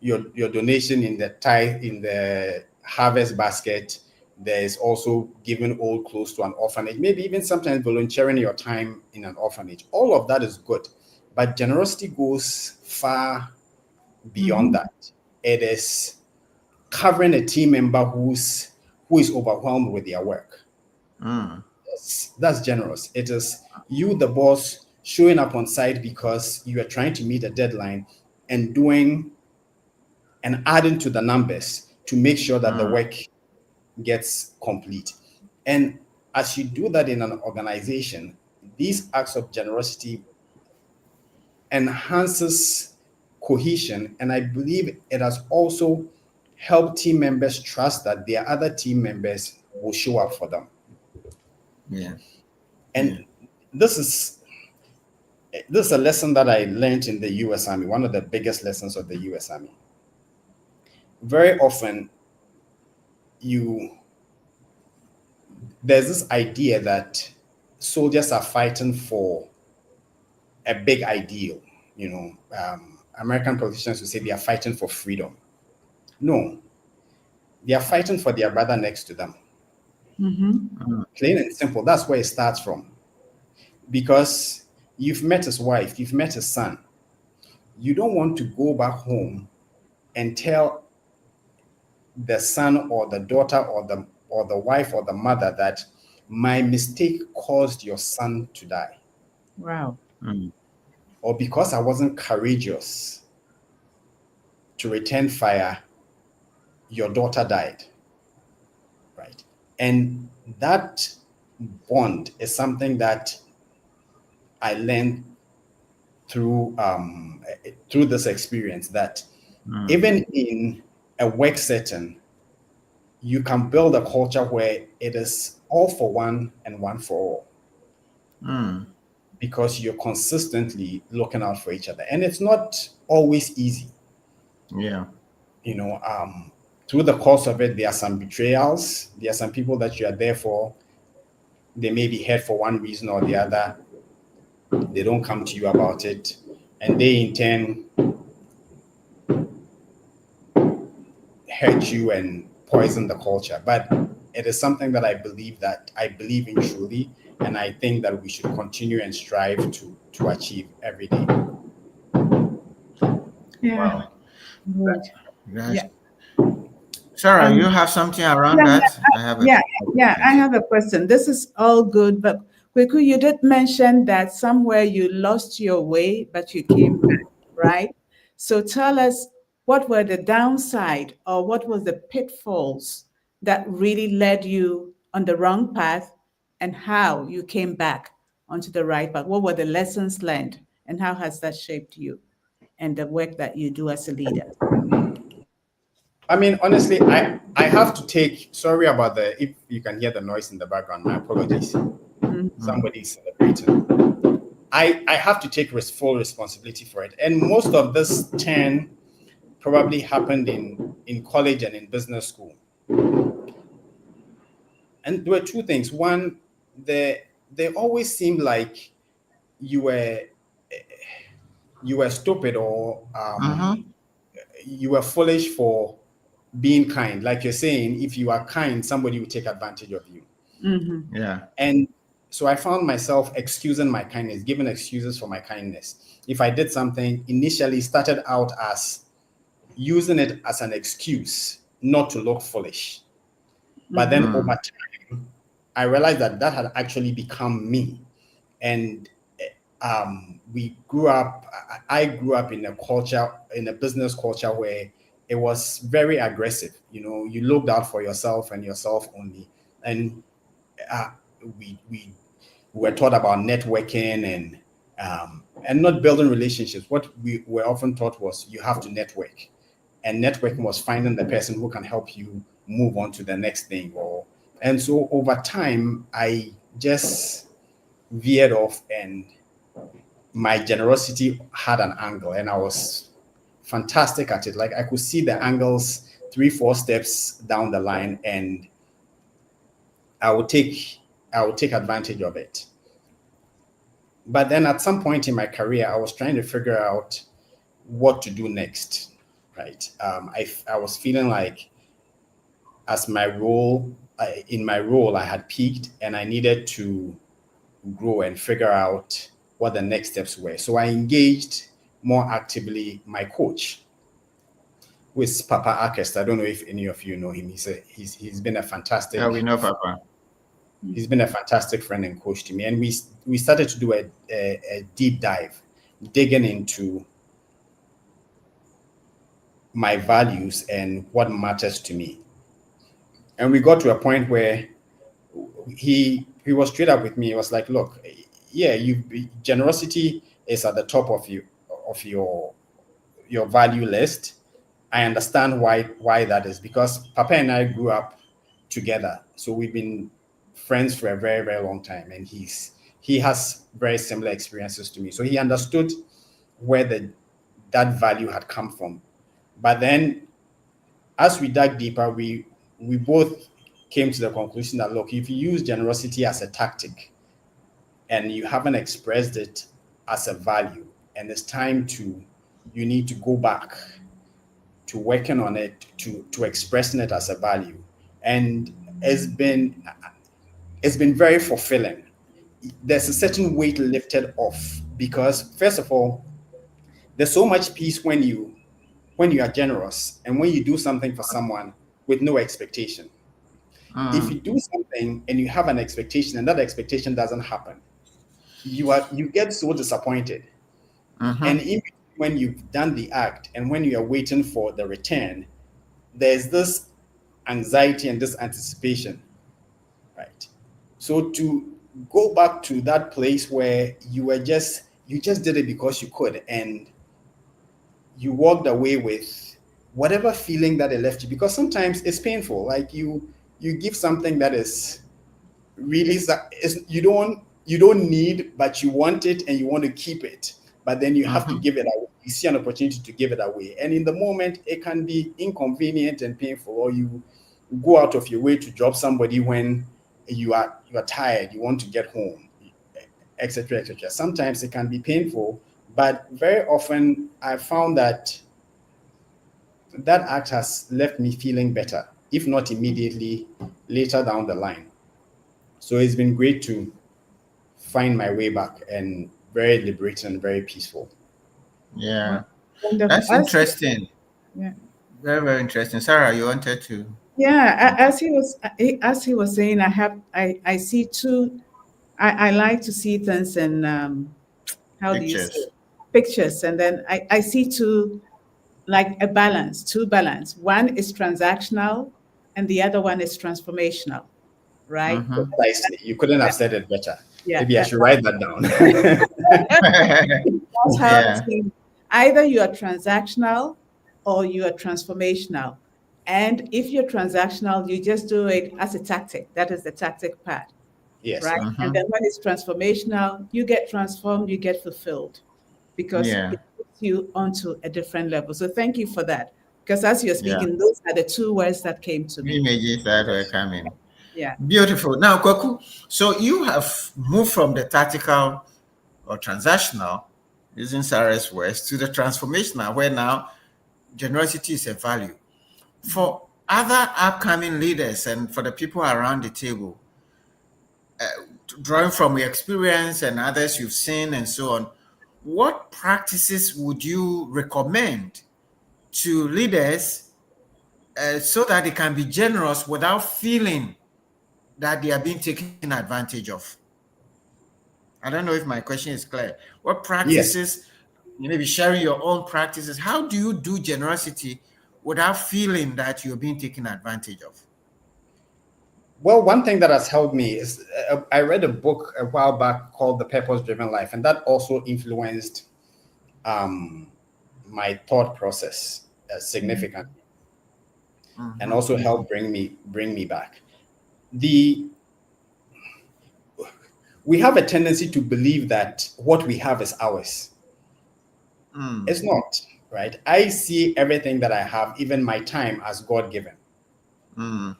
your donation in the tithe in the harvest basket. There is also giving old clothes to an orphanage, maybe even sometimes volunteering your time in an orphanage. All of that is good, but generosity goes far beyond that. It is covering a team member who is overwhelmed with their work. Mm, That's generous. It is you, the boss, showing up on site because you are trying to meet a deadline and doing and adding to the numbers to make sure that the mm, work gets complete. And as you do that in an organization, these acts of generosity enhances cohesion. And I believe it has also helped team members trust that their other team members will show up for them. yeah. Yeah. And this is this is a lesson that I learned in the US Army, one of the biggest lessons of the US Army. Very often you there's this idea that soldiers are fighting for a big ideal. You know, American politicians would say they are fighting for freedom. No, they are fighting for their brother next to them. Plain and simple. That's where it starts from. Because you've met his wife, you've met his son. You don't want to go back home and tell the son or the daughter or the wife or the mother that my mistake caused your son to die, Wow. Mm, or because I wasn't courageous to return fire, your daughter died, right? And that bond is something that I learned through this experience, that mm, even in a work setting, you can build a culture where it is all for one and one for all, mm, because you're consistently looking out for each other. And it's not always easy. yeah. You know, through the course of it, there are some betrayals. There are some people that you are there for. They may be hurt for one reason or the other. They don't come to you about it. And they in turn hurt you and poison the culture. But it is something that I believe in truly. And I think that we should continue and strive to achieve every day. Yeah. Wow. Right. Yes. Yeah. Sarah, you Um, have something around yeah, that? I have a yeah, couple of yeah. I things. have a question. This is all good, but Kweku, you did mention that somewhere you lost your way, but you came back, right? So tell us what were the downside or what was the pitfalls that really led you on the wrong path and how you came back onto the right path. What were the lessons learned and how has that shaped you and the work that you do as a leader? I mean, honestly, I have to take, sorry about the, if you can hear the noise in the background, my apologies. Mm. Somebody's celebrating. I have to take full responsibility for it. And most of this turn probably happened in college and in business school. And there were two things. One, they always seemed like you were you were stupid or Mm-hmm. you were foolish for being kind. Like you're saying, if you are kind, somebody will take advantage of you. Mm-hmm. Yeah. And so I found myself excusing my kindness, giving excuses for my kindness. If I did something, initially started out as using it as an excuse not to look foolish. But then Mm-hmm. over Mm. time, I realized that that had actually become me. And we grew up, I grew up in a culture, in a business culture where it was very aggressive. You know, you looked out for yourself and yourself only. And uh, we were taught about networking and not building relationships. What we were often taught was you have to network, and networking was finding the person who can help you move on to the next thing. Or and so over time, I just veered off, and my generosity had an angle, and I was fantastic at it. Like I could see the angles 3 4 steps down the line, and I would take I would take advantage of it. But then at some point in my career, I was trying to figure out what to do next, right? I was feeling like as my role, in my role, I had peaked and I needed to grow and figure out what the next steps were. So I engaged more actively my coach, who is Papa Arkest. I don't know if any of you know him. He's been a Yeah, we fantastic know, Papa. he's been a fantastic friend and coach to me. And we started to do a deep dive, digging into my values and what matters to me. And we got to a point where he was straight up with me. He was like, "Look, yeah, you generosity is at the top of your value list. I understand why that is because Papa and I grew up together, so we've been friends for a very very long time, and he has very similar experiences to me, so he understood where that value had come from. But then as we dug deeper, we both came to the conclusion that look, if you use generosity as a tactic and you haven't expressed it as a value, and it's time to you need to go back to working on it to expressing it as a value. And it's been it's been very fulfilling. There's a certain weight lifted off because first of all, there's so much peace when you are generous and when you do something for someone with no expectation. If Mm. you do something and you have an expectation and that expectation doesn't happen, you get so disappointed. Mm-hmm. And in between when you've done the act and when you are waiting for the return, there's this anxiety and this anticipation, right? So to go back to that place where you just did it because you could, and you walked away with whatever feeling that it left you, because sometimes it's painful. Like you give something that is really you don't need, but you want it and you want to keep it, but then you have to Mm-hmm. give it away. You see an opportunity to give it away, and in the moment it can be inconvenient and painful, or you go out of your way to drop somebody when you are tired, you want to get home, etc etc. Sometimes it can be painful, but very often I found that that act has left me feeling better, if not immediately, later down the line. So it's been great to find my way back, and very liberating and very peaceful. Yeah. Wonderful. That's interesting. Yeah. Very, very interesting. Sarah, you wanted to Yeah, as he was saying, I see two. I like to see things in how do you say pictures. it? Pictures, and then I see two, like a balance, two balance. One is transactional, and the other one is transformational, right? Mm-hmm. Precisely. You couldn't have said it better. Yeah, Maybe I should write that down. that's how I Yeah. see it. Either you are transactional or you are transformational. And if you're transactional, you just do it as a tactic. That is the tactic part, Yes. right? And Mm-hmm. then when it's transformational, you get transformed, you get fulfilled because Yeah. it puts you onto a different level. So thank you for that. Because as you're Yeah. speaking, those are the two words that came to me. Images that were coming. Yeah. Beautiful. Now, Kweku, so you have moved from the tactical or transactional, using Sarah's words, to the transformational, where now generosity is a value. For other upcoming leaders and for the people around the table, drawing from your experience and others you've seen and so on, what practices would you recommend to leaders so that they can be generous without feeling that they are being taken advantage of? I don't know if my question is clear. What Yes. practices, you may be sharing your own practices. How do you do generosity without feeling that you're being taken advantage of? Well, one thing that has helped me is I read a book a while back called The Purpose Driven Life, and that also influenced um, my thought process significantly, and Mm-hmm. also helped bring me back. The We have a tendency to believe that what we have is ours. Mm, It's not, right? I see everything that I have, even my time, as God given. mm,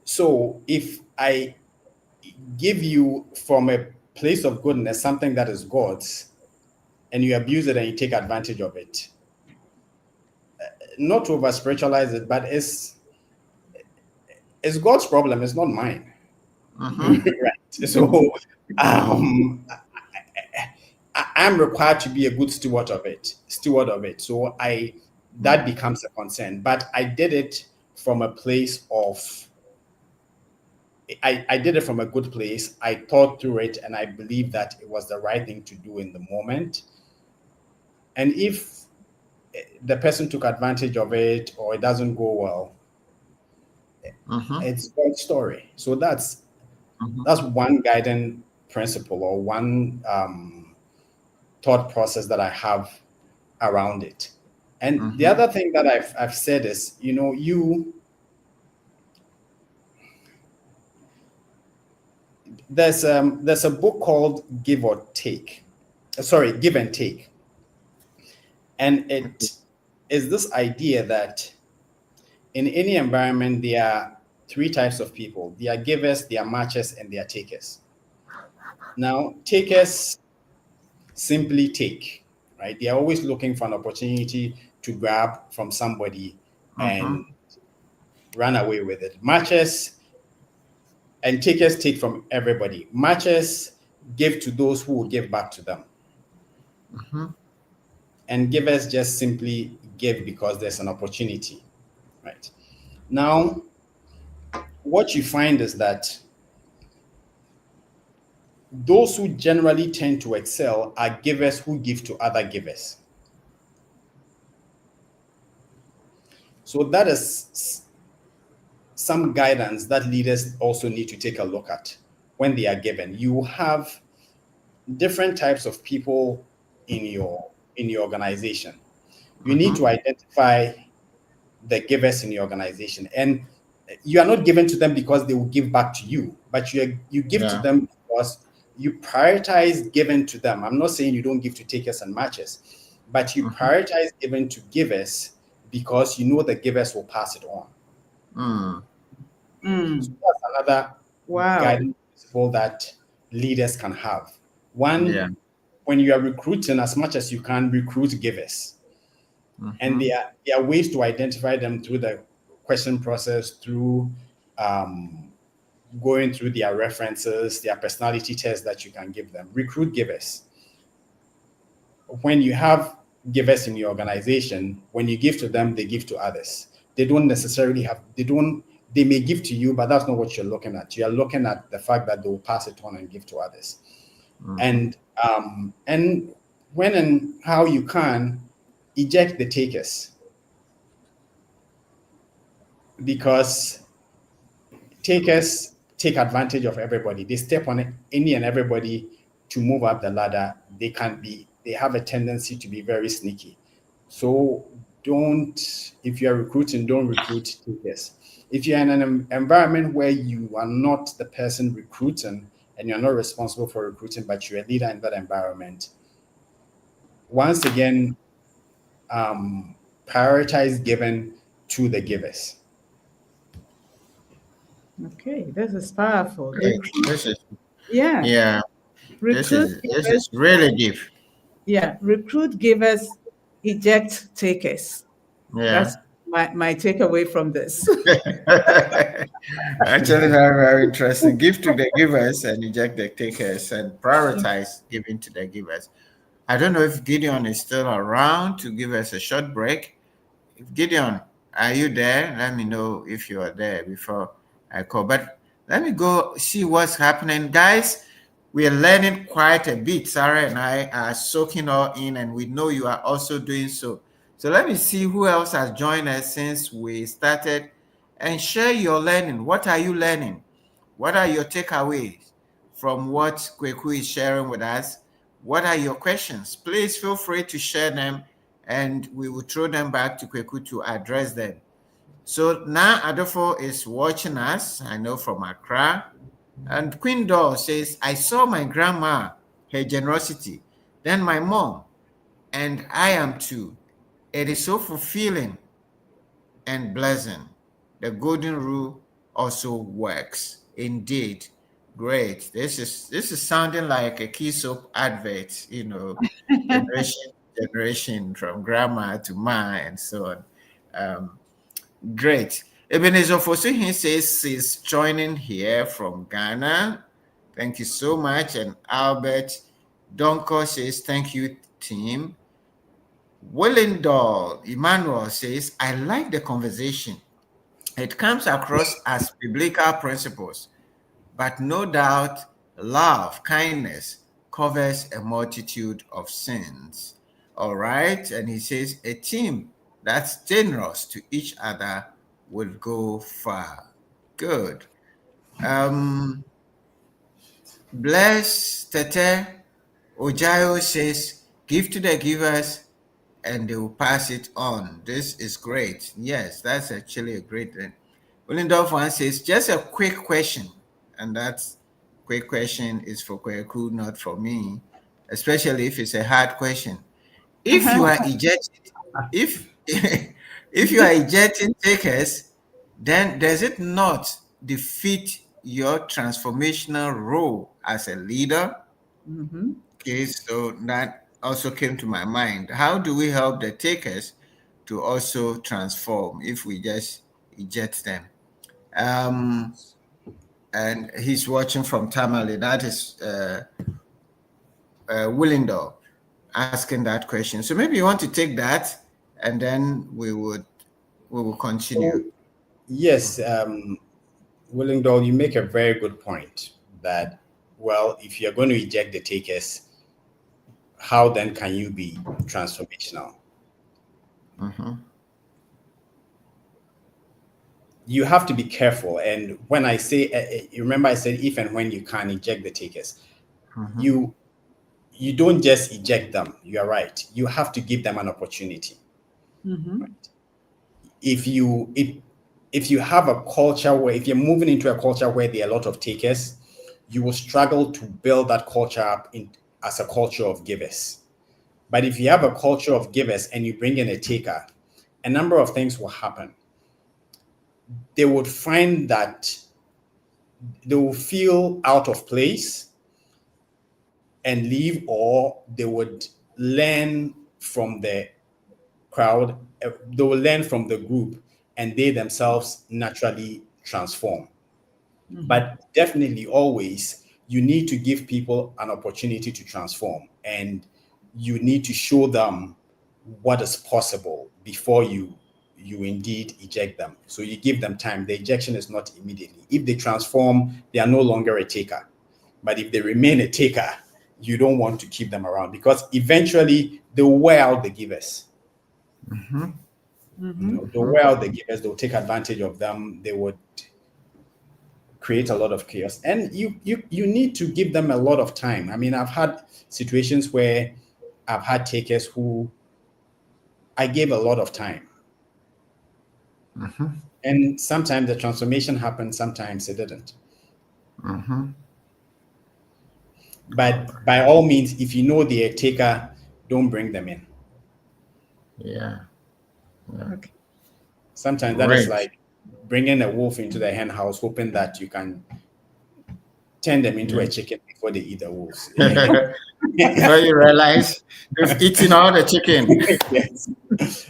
So if I give you from a place of goodness something that is God's, and you abuse it and you take advantage of it, not to over spiritualize it, but it's God's problem. It's not mine, mm-hmm. right? So um, I'm required to be a good steward of it. So that becomes a concern. But I did it from a place of I did it from a good place. I thought through it, and I believe that it was the right thing to do in the moment. And if the person took advantage of it or it doesn't go well, Mm-hmm. it's God's story. So Mm-hmm. that's one guiding principle or one thought process that I have around it. And the Mm-hmm. other thing that I've said is, there's a book called Give and Take, and Okay. it is this idea that in any environment there are three types of people: there are givers, there are matchers, and there are takers. Now, takers simply take, right? They are always looking for an opportunity to grab from somebody Mm-hmm. and run away with it. Matchers and takers take from everybody. Matchers give to those who will give back to them. Mm-hmm. And givers just simply give because there's an opportunity, right? Now, what you find is that those who generally tend to excel are givers who give to other givers. So that is some guidance that leaders also need to take a look at when they are given. You have different types of people in your organization. You need Mm-hmm. to identify the givers in your organization, and you are not given to them because they will give back to you, but you give to Yeah. them because you prioritize giving to them. I'm not saying you don't give to takers and matches, but you Mm-hmm. prioritize giving to givers because you know the givers will pass it on. Mm. So Mm. that's another Wow. guiding principle that leaders can have. Yeah. One, when you are recruiting, as much as you can, recruit givers. And Mm-hmm. there are ways to identify them through the question process, through um, going through their references, their personality tests that you can give them. Recruit givers. When you have givers in your organization, when you give to them, they give to others. They don't necessarily have, they may give to you, but that's not what you're looking at. You're looking at the fact that they will pass it on and give to others. And when and how you can eject the takers, because takers take advantage of everybody. They step on any and everybody to move up the ladder. They have a tendency to be very sneaky. So if you're recruiting, don't recruit takers. If you're in an environment where you are not the person recruiting and you're not responsible for recruiting, but you're a leader in that environment, once again, prioritize giving to the givers. Okay, this is powerful. Great. This is Yeah, yeah. recruit This givers. is really deep. Yeah, recruit givers, eject takers. Yeah. That's my takeaway from this. Actually, very, very interesting. Give to the givers and eject the takers, and prioritize giving to the givers. I don't know if Gideon is still around to give us a short break. If Gideon, are you there? Let me know if you are there before I call. But let me go see what's happening. Guys, we are learning quite a bit. Sarah and I are soaking all in, and we know you are also doing so. So let me see who else has joined us since we started, and share your learning. What are you learning? What are your takeaways from what Kweku is sharing with us? What are your questions? Please feel free to share them, and we will throw them back to Kweku to address them. So now Adolfo is watching us, I know, from Accra. And Queen Doll says, I saw my grandma, her generosity, then my mom, and I am too. It is so fulfilling and blessing. The golden rule also works. Indeed. Great. This is sounding like a key soap advert, generation from grandma to ma and so on. Great. Ebenezer Fosuhin says he's joining here from Ghana. Thank you so much. And Albert Donko says, thank you, team. Willendall Emmanuel says, I like the conversation. It comes across as biblical principles, but no doubt love, kindness covers a multitude of sins. All right. And he says, a team that's generous to each other will go far. Good. Bless Tete Ojayo says, give to the givers and they will pass it on. This is great. Yes, that's actually a great thing. Willendorf one says, just a quick question. And that's quick question is for Kweku, not for me, especially if it's a hard question. If you are ejected, if if you are ejecting takers, then does it not defeat your transformational role as a leader? Mm-hmm. Okay, so that also came to my mind. How do we help the takers to also transform if we just eject them? And he's watching from Tamale. That is Willendorf asking that question. So maybe you want to take that, and then we will continue. So, yes, Willingdall, you make a very good point that, well, if you're going to eject the takers, how then can you be transformational? You have to be careful. And when I say, remember I said if and when you can eject the takers, you don't just eject them. You are right. You have to give them an opportunity. Mm-hmm. Right? If you have a culture where, if you're moving into a culture where there are a lot of takers, you will struggle to build that culture up as a culture of givers. But if you have a culture of givers and you bring in a taker, a number of things will happen. They would find that they will feel out of place and leave, or they would learn from the crowd, they will learn from the group, and they themselves naturally transform. Mm-hmm. But definitely, always, you need to give people an opportunity to transform, and you need to show them what is possible before you indeed eject them. So you give them time. The ejection is not immediately. If they transform, they are no longer a taker. But if they remain a taker, you don't want to keep them around, because eventually they'll wear out the givers. They'll wear out the givers. They'll take advantage of them. They would create a lot of chaos, and you need to give them a lot of time. I mean, I've had situations where I've had takers who I gave a lot of time, and sometimes the transformation happened, sometimes it didn't. But by all means, if you know they're a taker, don't bring them in. Yeah. Okay. Sometimes that is Great. like bringing a wolf into the hen house, hoping that you can turn them into a chicken before they eat the wolves. Before you realize you've eaten all the chicken. Yes.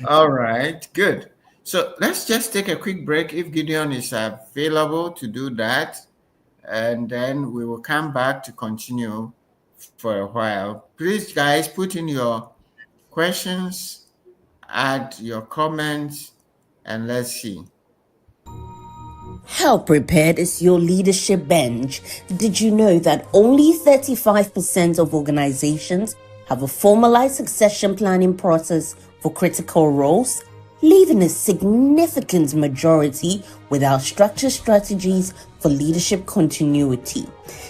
All right, good. So let's just take a quick break if Gideon is available to do that. And then we will come back to continue for a while. Please, guys, put in your questions, add your comments, and let's see. How prepared is your leadership bench? Did you know that only 35% of organizations have a formalized succession planning process for critical roles, leaving a significant majority without structured strategies for leadership continuity?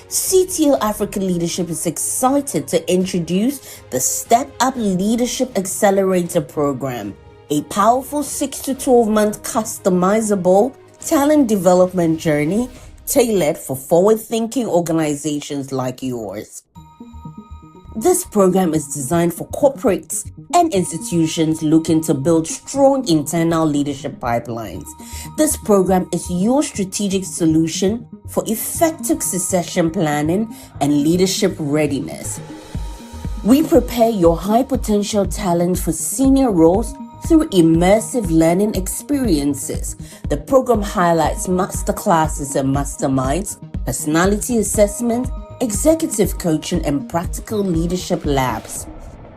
CTO Africa Leadership is excited to introduce the Step Up Leadership Accelerator Program, a powerful 6 to 12 month customizable talent development journey tailored for forward-thinking organizations like yours. This program is designed for corporates and institutions looking to build strong internal leadership pipelines. This program is your strategic solution for effective succession planning and leadership readiness. We prepare your high potential talent for senior roles through immersive learning experiences. The program highlights masterclasses and masterminds, personality assessment, executive coaching, and practical leadership labs.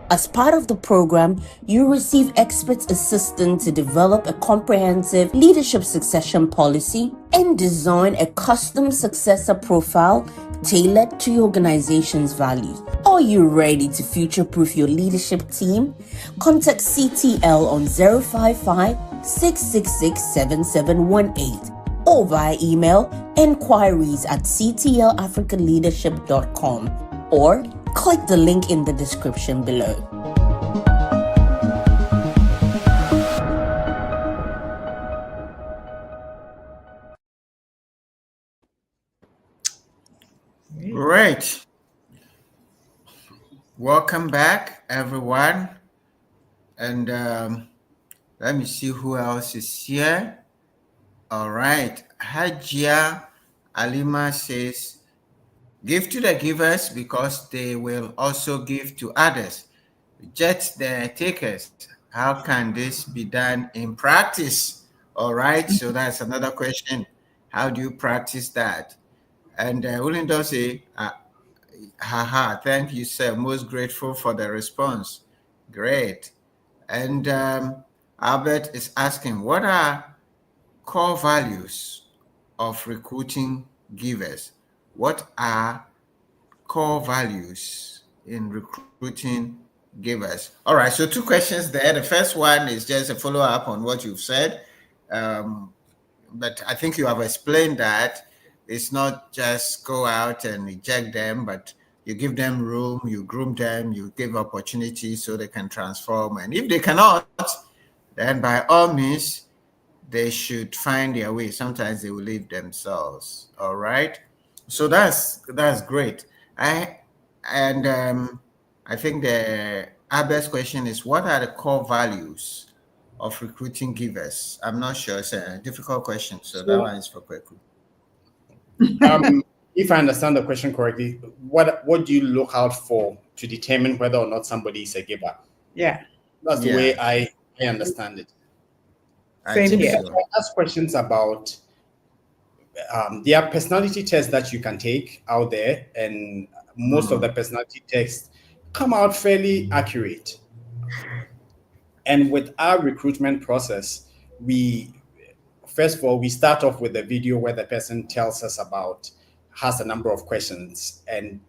As part of the program, you receive expert assistance to develop a comprehensive leadership succession policy and design a custom successor profile tailored to your organization's values. Are you ready to future-proof your leadership team? Contact CTL on 055 666 7718 or via email enquiries at ctlafricaleadership.com or click the link in the description below. Great. Welcome back, everyone. And let me see who else is here. All right. Hajia Alima says, give to the givers because they will also give to others. Reject the takers. How can this be done in practice? All right. So that's another question. How do you practice that? And Ulindo say, haha, thank you, sir. Most grateful for the response. Great. And Albert is asking, what are core values of recruiting givers? What are core values in recruiting givers? All right, so two questions there. The first one is just a follow-up on what you've said. But I think you have explained that it's not just go out and reject them, but you give them room, you groom them, you give opportunities so they can transform. And if they cannot, then by all means, they should find their way. Sometimes they will leave themselves. All right. So that's great. I think the Abel's question is, what are the core values of recruiting givers? I'm not sure. It's a difficult question. So that one is for Kweku. If I understand the question correctly, what do you look out for to determine whether or not somebody is a giver? Yeah. That's the way I understand it. Same here. So I ask questions about there are personality tests that you can take out there, and most of the personality tests come out fairly accurate. And with our recruitment process, we first of all, we start off with a video where the person tells us about, has a number of questions. And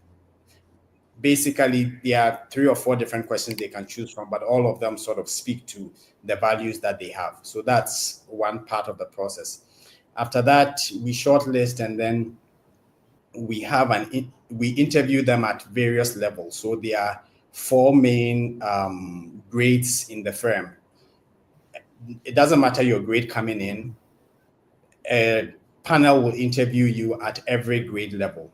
basically, there are 3 or 4 different questions they can choose from, but all of them sort of speak to the values that they have. So that's one part of the process. After that, we shortlist, and then we have we interview them at various levels. So there are 4 main grades in the firm. It doesn't matter your grade coming in, a panel will interview you at every grade level.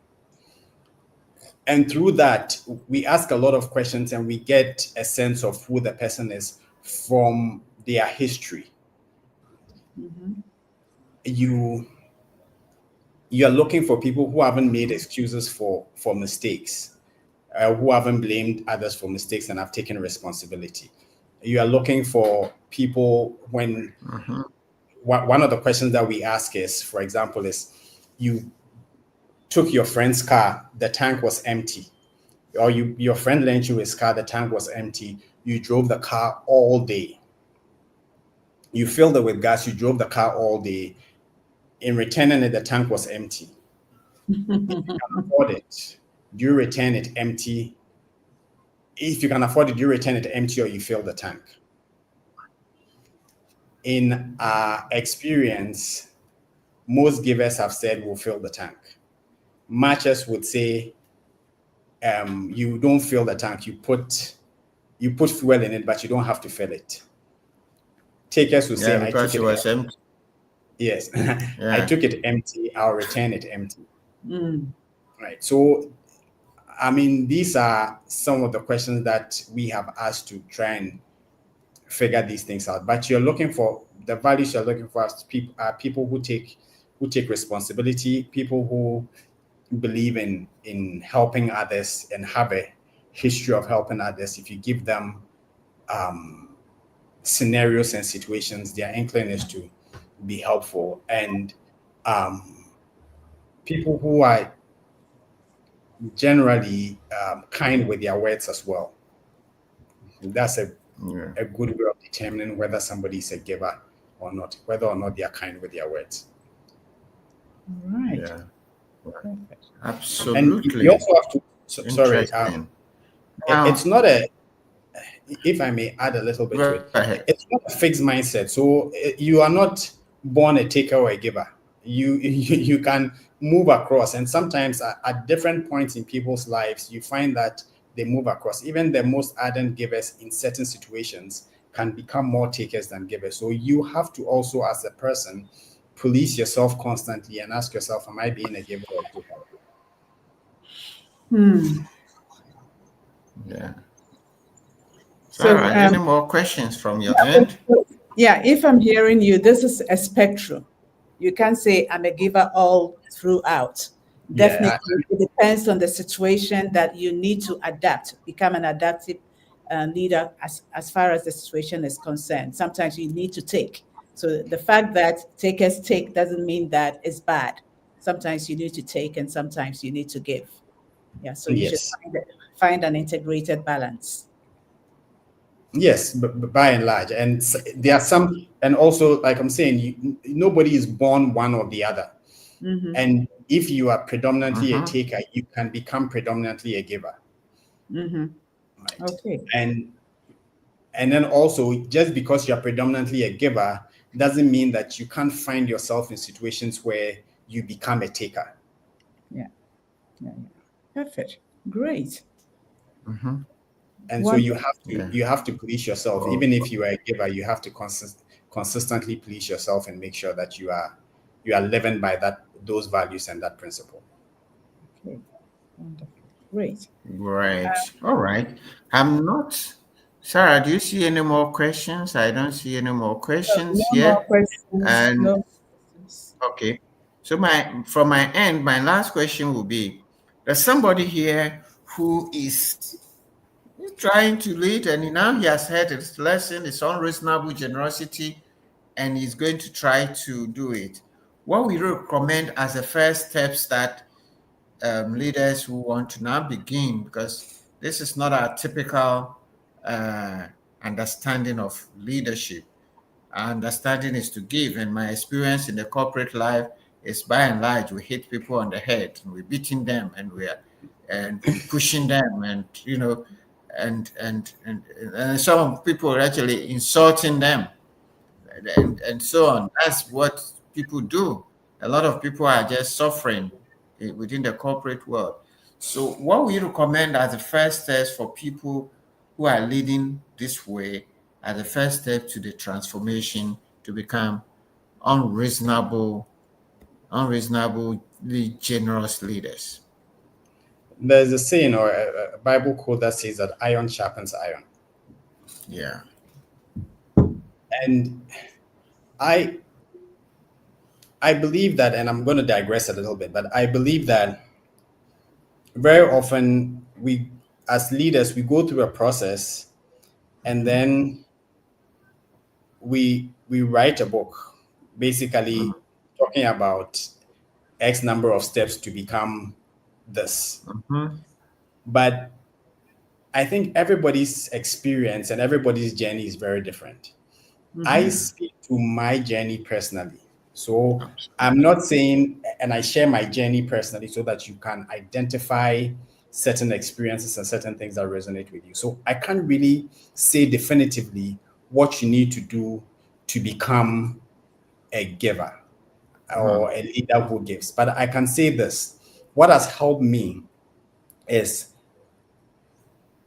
And through that, we ask a lot of questions and we get a sense of who the person is from their history. Mm-hmm. You're looking for people who haven't made excuses for mistakes, who haven't blamed others for mistakes and have taken responsibility. You are looking for people when one of the questions that we ask is, for example, is you took your friend's car, the tank was empty. Or your friend lent you his car, the tank was empty. You drove the car all day. You filled it with gas, you drove the car all day. In returning it, the tank was empty. If you can afford it, do you return it empty? If you can afford it, do you return it empty or you fill the tank? In our experience, most givers have said we'll fill the tank. Matchers would say you don't fill the tank, you put fuel in it, but you don't have to fill it. Takers will say, Yeah, because it was empty. Yes, Yeah. I took it empty, I'll return it empty. Mm. Right. So, I mean, these are some of the questions that we have asked to try and figure these things out. But you're looking for the values you're looking for as people who take responsibility, people who believe in helping others and have a history of helping others. If you give them scenarios and situations, their inkling is to be helpful, and people who are generally kind with their words as well. That's a good way of determining whether somebody is a giver or not, whether or not they are kind with their words. Right. Yeah. Perfect. Absolutely. And you also have to, sorry, it's not a, if I may add a little bit to it, it's not a fixed mindset. So you are not born a taker or a giver. You can move across, and sometimes at different points in people's lives, you find that they move across. Even the most ardent givers in certain situations can become more takers than givers. So you have to also, as a person, police yourself constantly and ask yourself, am I being a giver or a taker? Yeah. So, Sarah, any more questions from your end? Yeah, if I'm hearing you, this is a spectrum. You can't say I'm a giver all throughout. Definitely, it depends on the situation that you need to adapt, become an adaptive leader as far as the situation is concerned. Sometimes you need to take. So the fact that takers take doesn't mean that it's bad. Sometimes you need to take and sometimes you need to give. Yeah, so you should find an integrated balance. Yes, but by and large, and there are some, and also, like I'm saying, nobody is born one or the other. Mm-hmm. And if you are predominantly a taker, you can become predominantly a giver. Mm-hmm. Right. Okay. And then also, just because you're predominantly a giver doesn't mean that you can't find yourself in situations where you become a taker. Yeah. Perfect. Great. And so you have to police yourself. Even if you are a giver, you have to consistently police yourself and make sure that you are living by those values and that principle. Okay. Wonderful. Great. All right. I'm not. Sarah, do you see any more questions? I don't see any more questions No here. more questions. And no questions. okay. So from my end, my last question will be: there's somebody here who is trying to lead, and now he has heard his lesson, it's unreasonable generosity, and he's going to try to do it. What we recommend as the first steps that leaders who want to now begin, because this is not our typical understanding of leadership. Our understanding is to give, and my experience in the corporate life is by and large we hit people on the head and we're beating them and we're pushing them, and and some people are actually insulting them, and so on. That's what people do. A lot of people are just suffering within the corporate world. So, what we recommend as the first steps for people who are leading this way, as the first step to the transformation to become unreasonable, unreasonably generous leaders? There's a saying or a Bible quote that says that iron sharpens iron. Yeah. And I I believe that, and I'm going to digress a little bit, but I believe that very often we, as leaders, we go through a process and then we write a book, basically talking about X number of steps to become this. Mm-hmm. But I think everybody's experience and everybody's journey is very different. I Mhm. speak to my journey personally. So I'm not saying, and I share my journey personally so that you can identify certain experiences and certain things that resonate with you. So I can't really say definitively what you need to do to become a giver Uh-huh. or a leader who gives. But I can say this: what has helped me is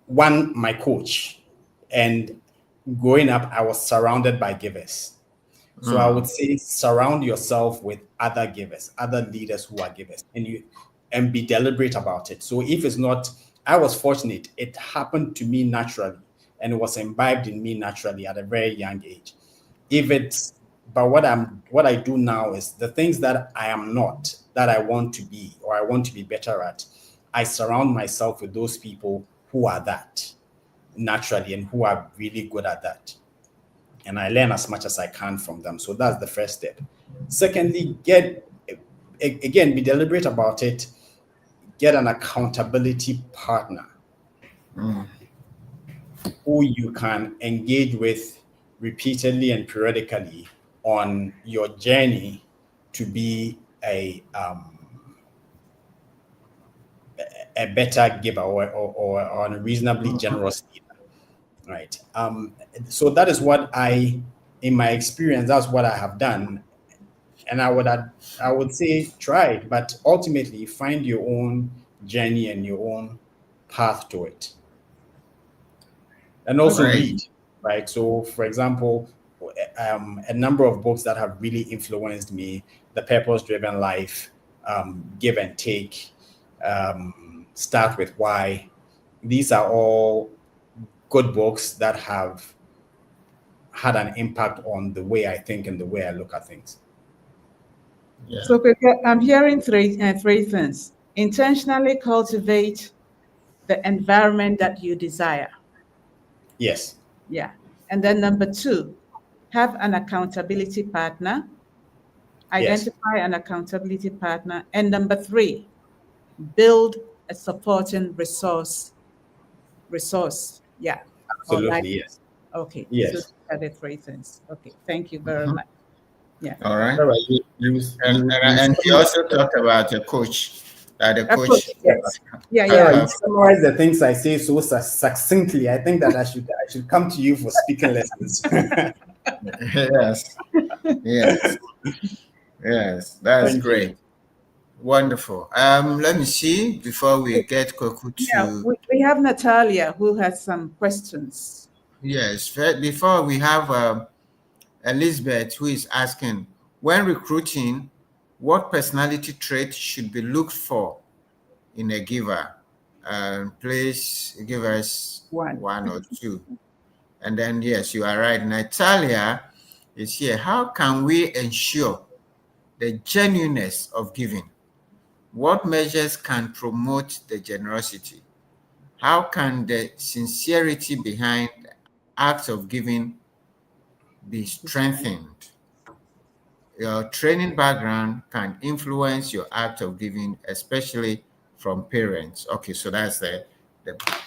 one, my coach. And growing up, I was surrounded by givers. So I would Mm. say surround yourself with other givers, other leaders who are givers, and be deliberate about it. So if it's not, I was fortunate, it happened to me naturally and it was imbibed in me naturally at a very young age. If it's but what I do now is the things that I am not, that I want to be or I want to be better at, I surround myself with those people who are that naturally and who are really good at that, and I learn as much as I can from them. So that's the first step. Secondly, again, be deliberate about it. Get an accountability partner Mm. who you can engage with repeatedly and periodically on your journey to be a better giver or a reasonably generous leader, right? So that is what in my experience, that's what I have done. And I would say try it, but ultimately find your own journey and your own path to it. And also Okay. Right. read, right? So, for example, a number of books that have really influenced me: The Purpose Driven Life, Give and Take, Start with Why. These are all good books that have had an impact on the way I think and the way I look at things. Yeah. So Kweku, I'm hearing three things. Intentionally cultivate the environment that you desire. Yes, Yeah. And then number two, have an accountability partner. yes, Identify an accountability partner. And number three, build a supporting resource. Yeah. Or like, absolutely, yes, okay. So these yes. are the three things. Okay. Thank you very much. Yeah. All right. All right, And he also talked about a coach, that the Of course. coach. yes. Yeah. All Yeah. right, you summarize the things I say so succinctly. I think that I should come to you for speaking lessons. Yes, yes, yes. That's Thank you. great. Wonderful. Let me see before we get Kweku Yeah. to. We have Natalia who has some questions. Yes, before we have Elizabeth, who is asking, when recruiting, what personality trait should be looked for in a giver? Please give us One. one or two. And then, yes, you are right. Natalia is here. How can we ensure the genuineness of giving? What measures can promote the generosity? How can the sincerity behind acts of giving be strengthened? Your training background can influence your act of giving, especially from parents. Okay, so that's the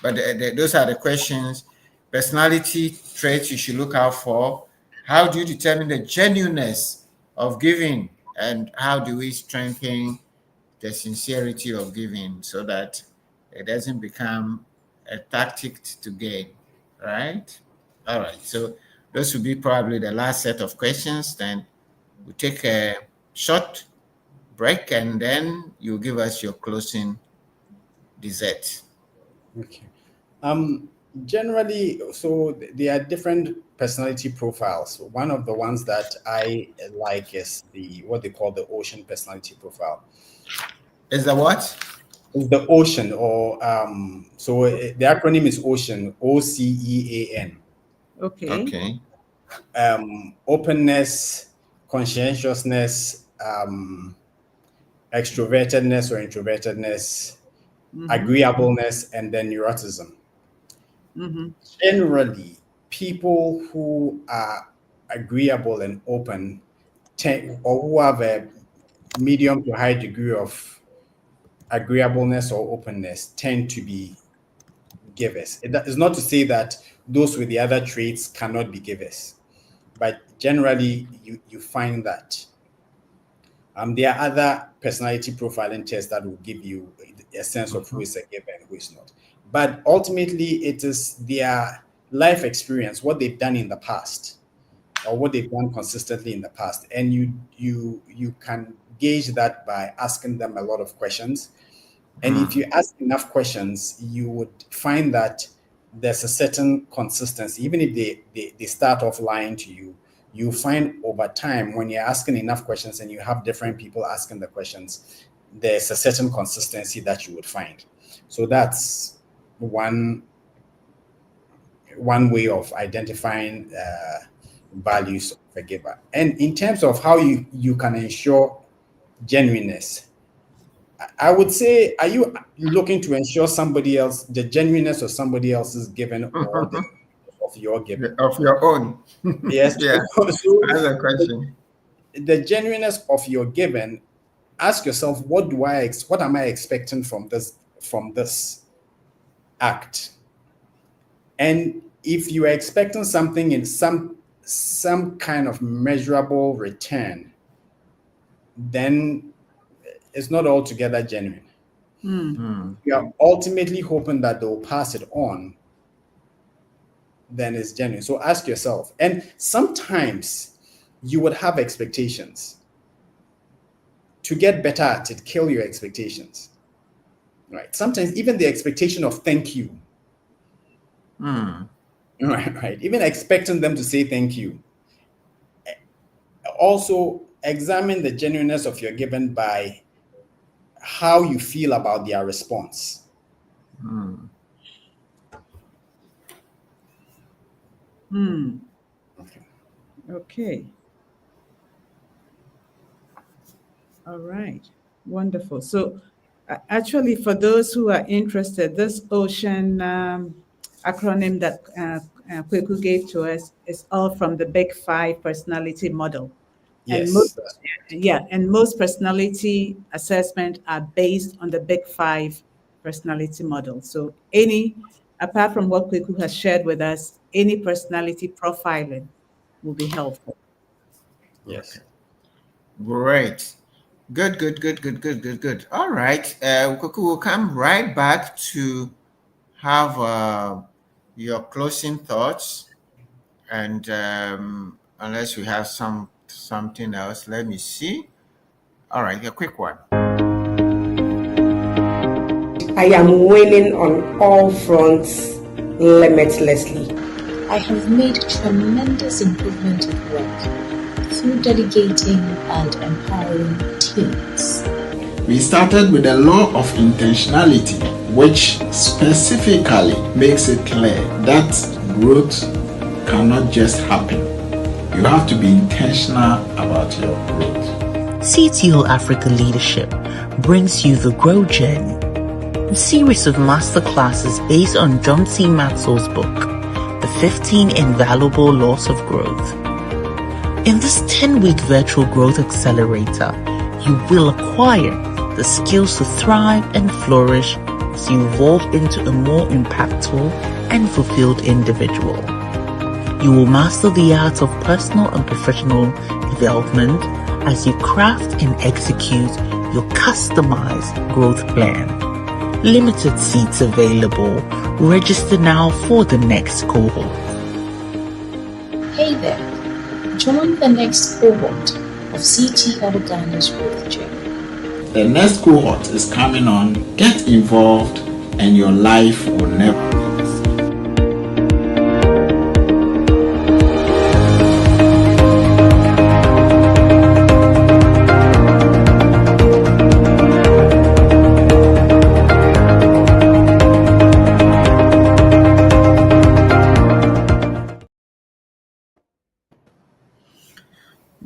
but those are the questions. personality traits you should look out for? How do you determine the genuineness of giving? And how do we strengthen the sincerity of giving so that it doesn't become a tactic to gain, right? All right, so those will be probably the last set of questions. Then we'll take a short break and then you give us your closing dessert. Okay. Generally, so there are different personality profiles. One of the ones that I like is what they call the ocean personality profile. Is that what? It's the ocean, or the acronym is OCEAN, OCEAN. Okay. Openness, conscientiousness, extrovertedness or introvertedness, agreeableness, and then neuroticism. Generally, people who are agreeable and open or who have a medium to high degree of agreeableness or openness tend to be givers. It is not to say that those with the other traits cannot be givers, but generally you find that. There are other personality profiling tests that will give you a sense of who is a giver and who is not. But ultimately, it is their life experience, what they've done in the past, or what they've done consistently in the past. And you can gauge that by asking them a lot of questions. And if you ask enough questions, you would find that there's a certain consistency. Even if they start off lying to you, you find over time, when you're asking enough questions and you have different people asking the questions, there's a certain consistency that you would find. So that's one way of identifying values of a giver. And in terms of how you can ensure genuineness, I would say, are you looking to ensure the genuineness of somebody else's giving or of your giving? Of your own. Yes. Yeah. So, Another question. The genuineness of your giving, ask yourself, what am I expecting from this act? And if you are expecting something in some kind of measurable return, then it's not altogether genuine. You are ultimately hoping that they'll pass it on, then it's genuine. So ask yourself. And sometimes you would have expectations. To get better at it, kill your expectations. Right? Sometimes even the expectation of thank you. Right. Even expecting them to say thank you. Also, examine the genuineness of your giving by how you feel about their response. Okay. All right. Wonderful. So actually, for those who are interested, this OCEAN acronym that Kweku gave to us is all from the Big Five personality model. Yes. And most personality assessment are based on the Big Five personality model. So apart from what Kweku has shared with us, any personality profiling will be helpful. Yes. Okay. Great. Good. All right. We'll come right back to have your closing thoughts. And unless we have something else, let me see. All right, a quick one. I am winning on all fronts limitlessly. I have made tremendous improvement at work through delegating and empowering teams. We started with the law of intentionality, which specifically makes it clear that growth cannot just happen. You have to be intentional about your growth. CTO Africa Leadership brings you the Grow Journey, a series of masterclasses based on John C. Maxwell's book, The 15 Invaluable Laws of Growth. In this 10-week virtual growth accelerator, you will acquire the skills to thrive and flourish as you evolve into a more impactful, and fulfilled individual. You will master the art of personal and professional development as you craft and execute your customized growth plan. Limited seats available. Register now for the next cohort. Hey there! Join the next cohort of CTL Ghana's growth journey. The next cohort is coming on. Get involved and your life will never be the same.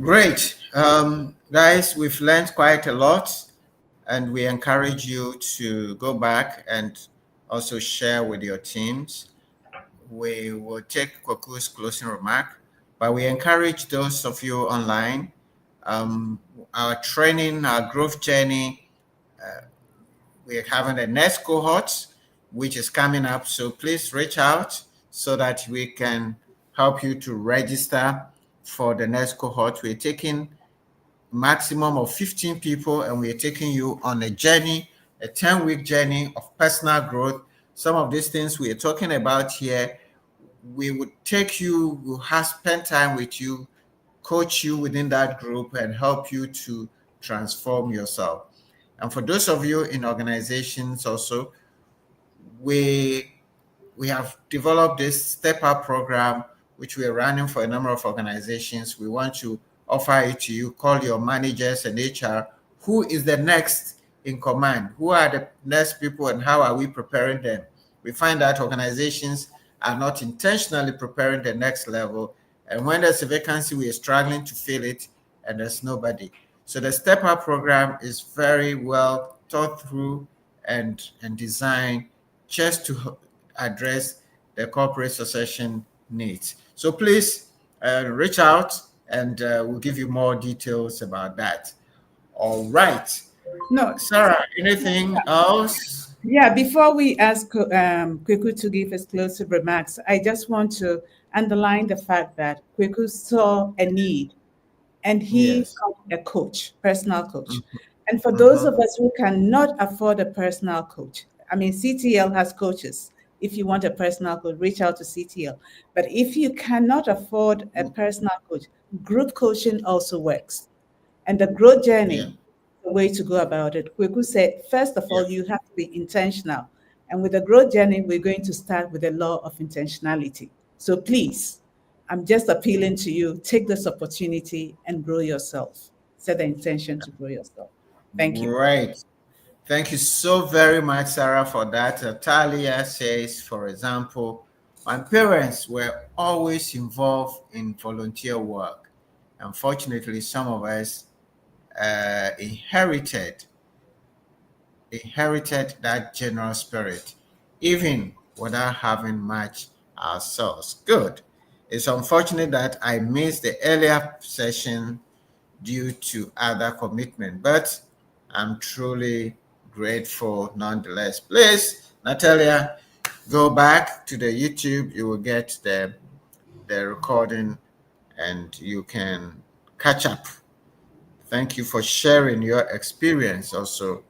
Great. Guys, we've learned quite a lot, and we encourage you to go back and also share with your teams. We will take Kweku's closing remark, but we encourage those of you online, our training, our growth journey, we're having the next cohort, which is coming up. So please reach out so that we can help you to register for the next cohort. We're taking maximum of 15 people, and we're taking you on a journey, a 10-week journey of personal growth. Some of these things we're talking about here, we would take you, we'll have spend time with you, coach you within that group, and help you to transform yourself. And for those of you in organizations also, we have developed this Step Up program, which we are running for a number of organizations. We want to offer it to you. Call your managers and HR. Who is the next in command? Who are the next people, and how are we preparing them? We find that organizations are not intentionally preparing the next level. And when there's a vacancy, we are struggling to fill it, and there's nobody. So the Step Up program is very well thought through and designed just to address the corporate succession needs. So please reach out, and we'll give you more details about that. All right. No, Sarah, anything else? yeah, before we ask Kweku to give his closing remarks, I just want to underline the fact that Kweku saw a need and he Yes. got a coach, personal coach. Mhm. And for those of us who cannot afford a personal coach, I mean, CTL has coaches. If you want a personal coach, reach out to CTL. But if you cannot afford a personal coach, group coaching also works. And the growth Yeah. journey, the way to go about it. Kweku said, first of all, Yeah. you have to be intentional. And with the growth journey, we're going to start with the law of intentionality. So please, I'm just appealing to you, take this opportunity and grow yourself. Set the intention to grow yourself. Thank you. Great. Thank you so very much, Sarah, for that. Talia says, for example, my parents were always involved in volunteer work. Unfortunately, some of us inherited that general spirit, even without having much ourselves. Good. It's unfortunate that I missed the earlier session due to other commitment, but I'm truly grateful nonetheless. Please, Natalia, go back to the YouTube. You will get the recording, and you can catch up. Thank you for sharing your experience also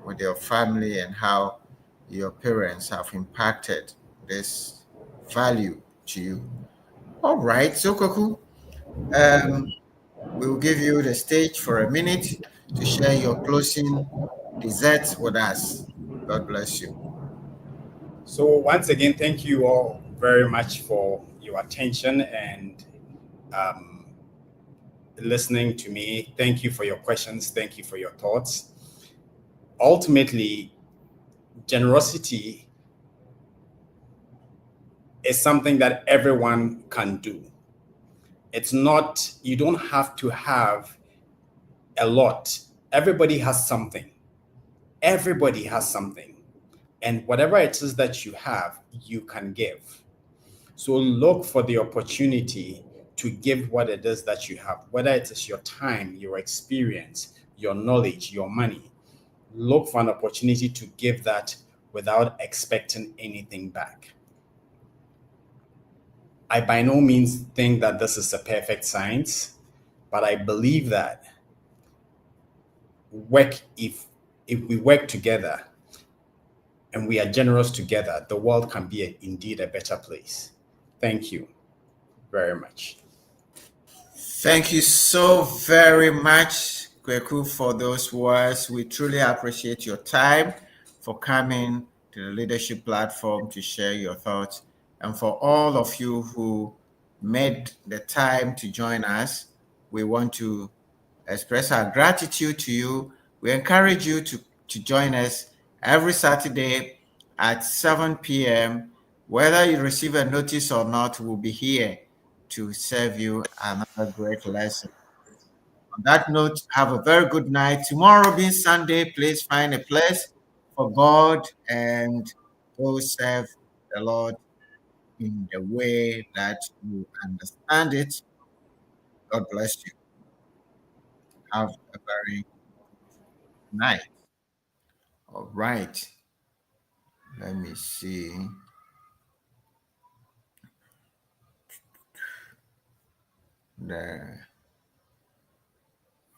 with your family and how your parents have impacted this value to you. All right, so Kweku, we will give you the stage for a minute to share your closing desserts with us. God bless you. So once again, thank you all very much for your attention and listening to me. Thank you for your questions. Thank you for your thoughts. Ultimately, generosity is something that everyone can do. It's not, you don't have to have a lot. Everybody has something. Everybody has something. And whatever it is that you have, you can give. So look for the opportunity to give what it is that you have, whether it is your time, your experience, your knowledge, your money. Look for an opportunity to give that without expecting anything back. I by no means think that this is a perfect science, but I believe that if we work together and we are generous together, the world can be indeed a better place. Thank you very much. Thank you so very much, Kweku, for those words. We truly appreciate your time for coming to the leadership platform to share your thoughts. And for all of you who made the time to join us, we want to express our gratitude to you. We encourage you to join us every Saturday at 7 p.m. Whether you receive a notice or not, we'll be here to serve you another great lesson. On that note, have a very good night. Tomorrow being Sunday, please find a place for God and go serve the Lord in the way that you understand it. God bless you. Have a very night. All right. Let me see. There.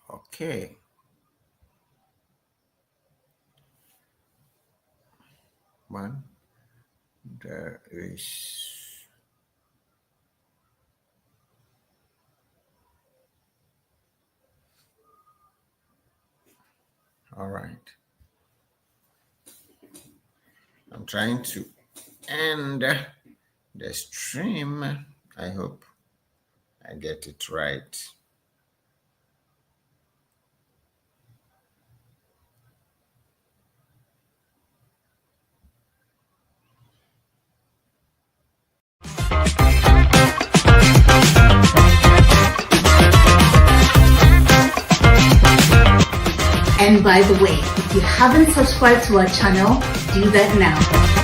Okay. One. There is. All right. I'm trying to end the stream. I hope I get it right. And by the way, if you haven't subscribed to our channel, do that now.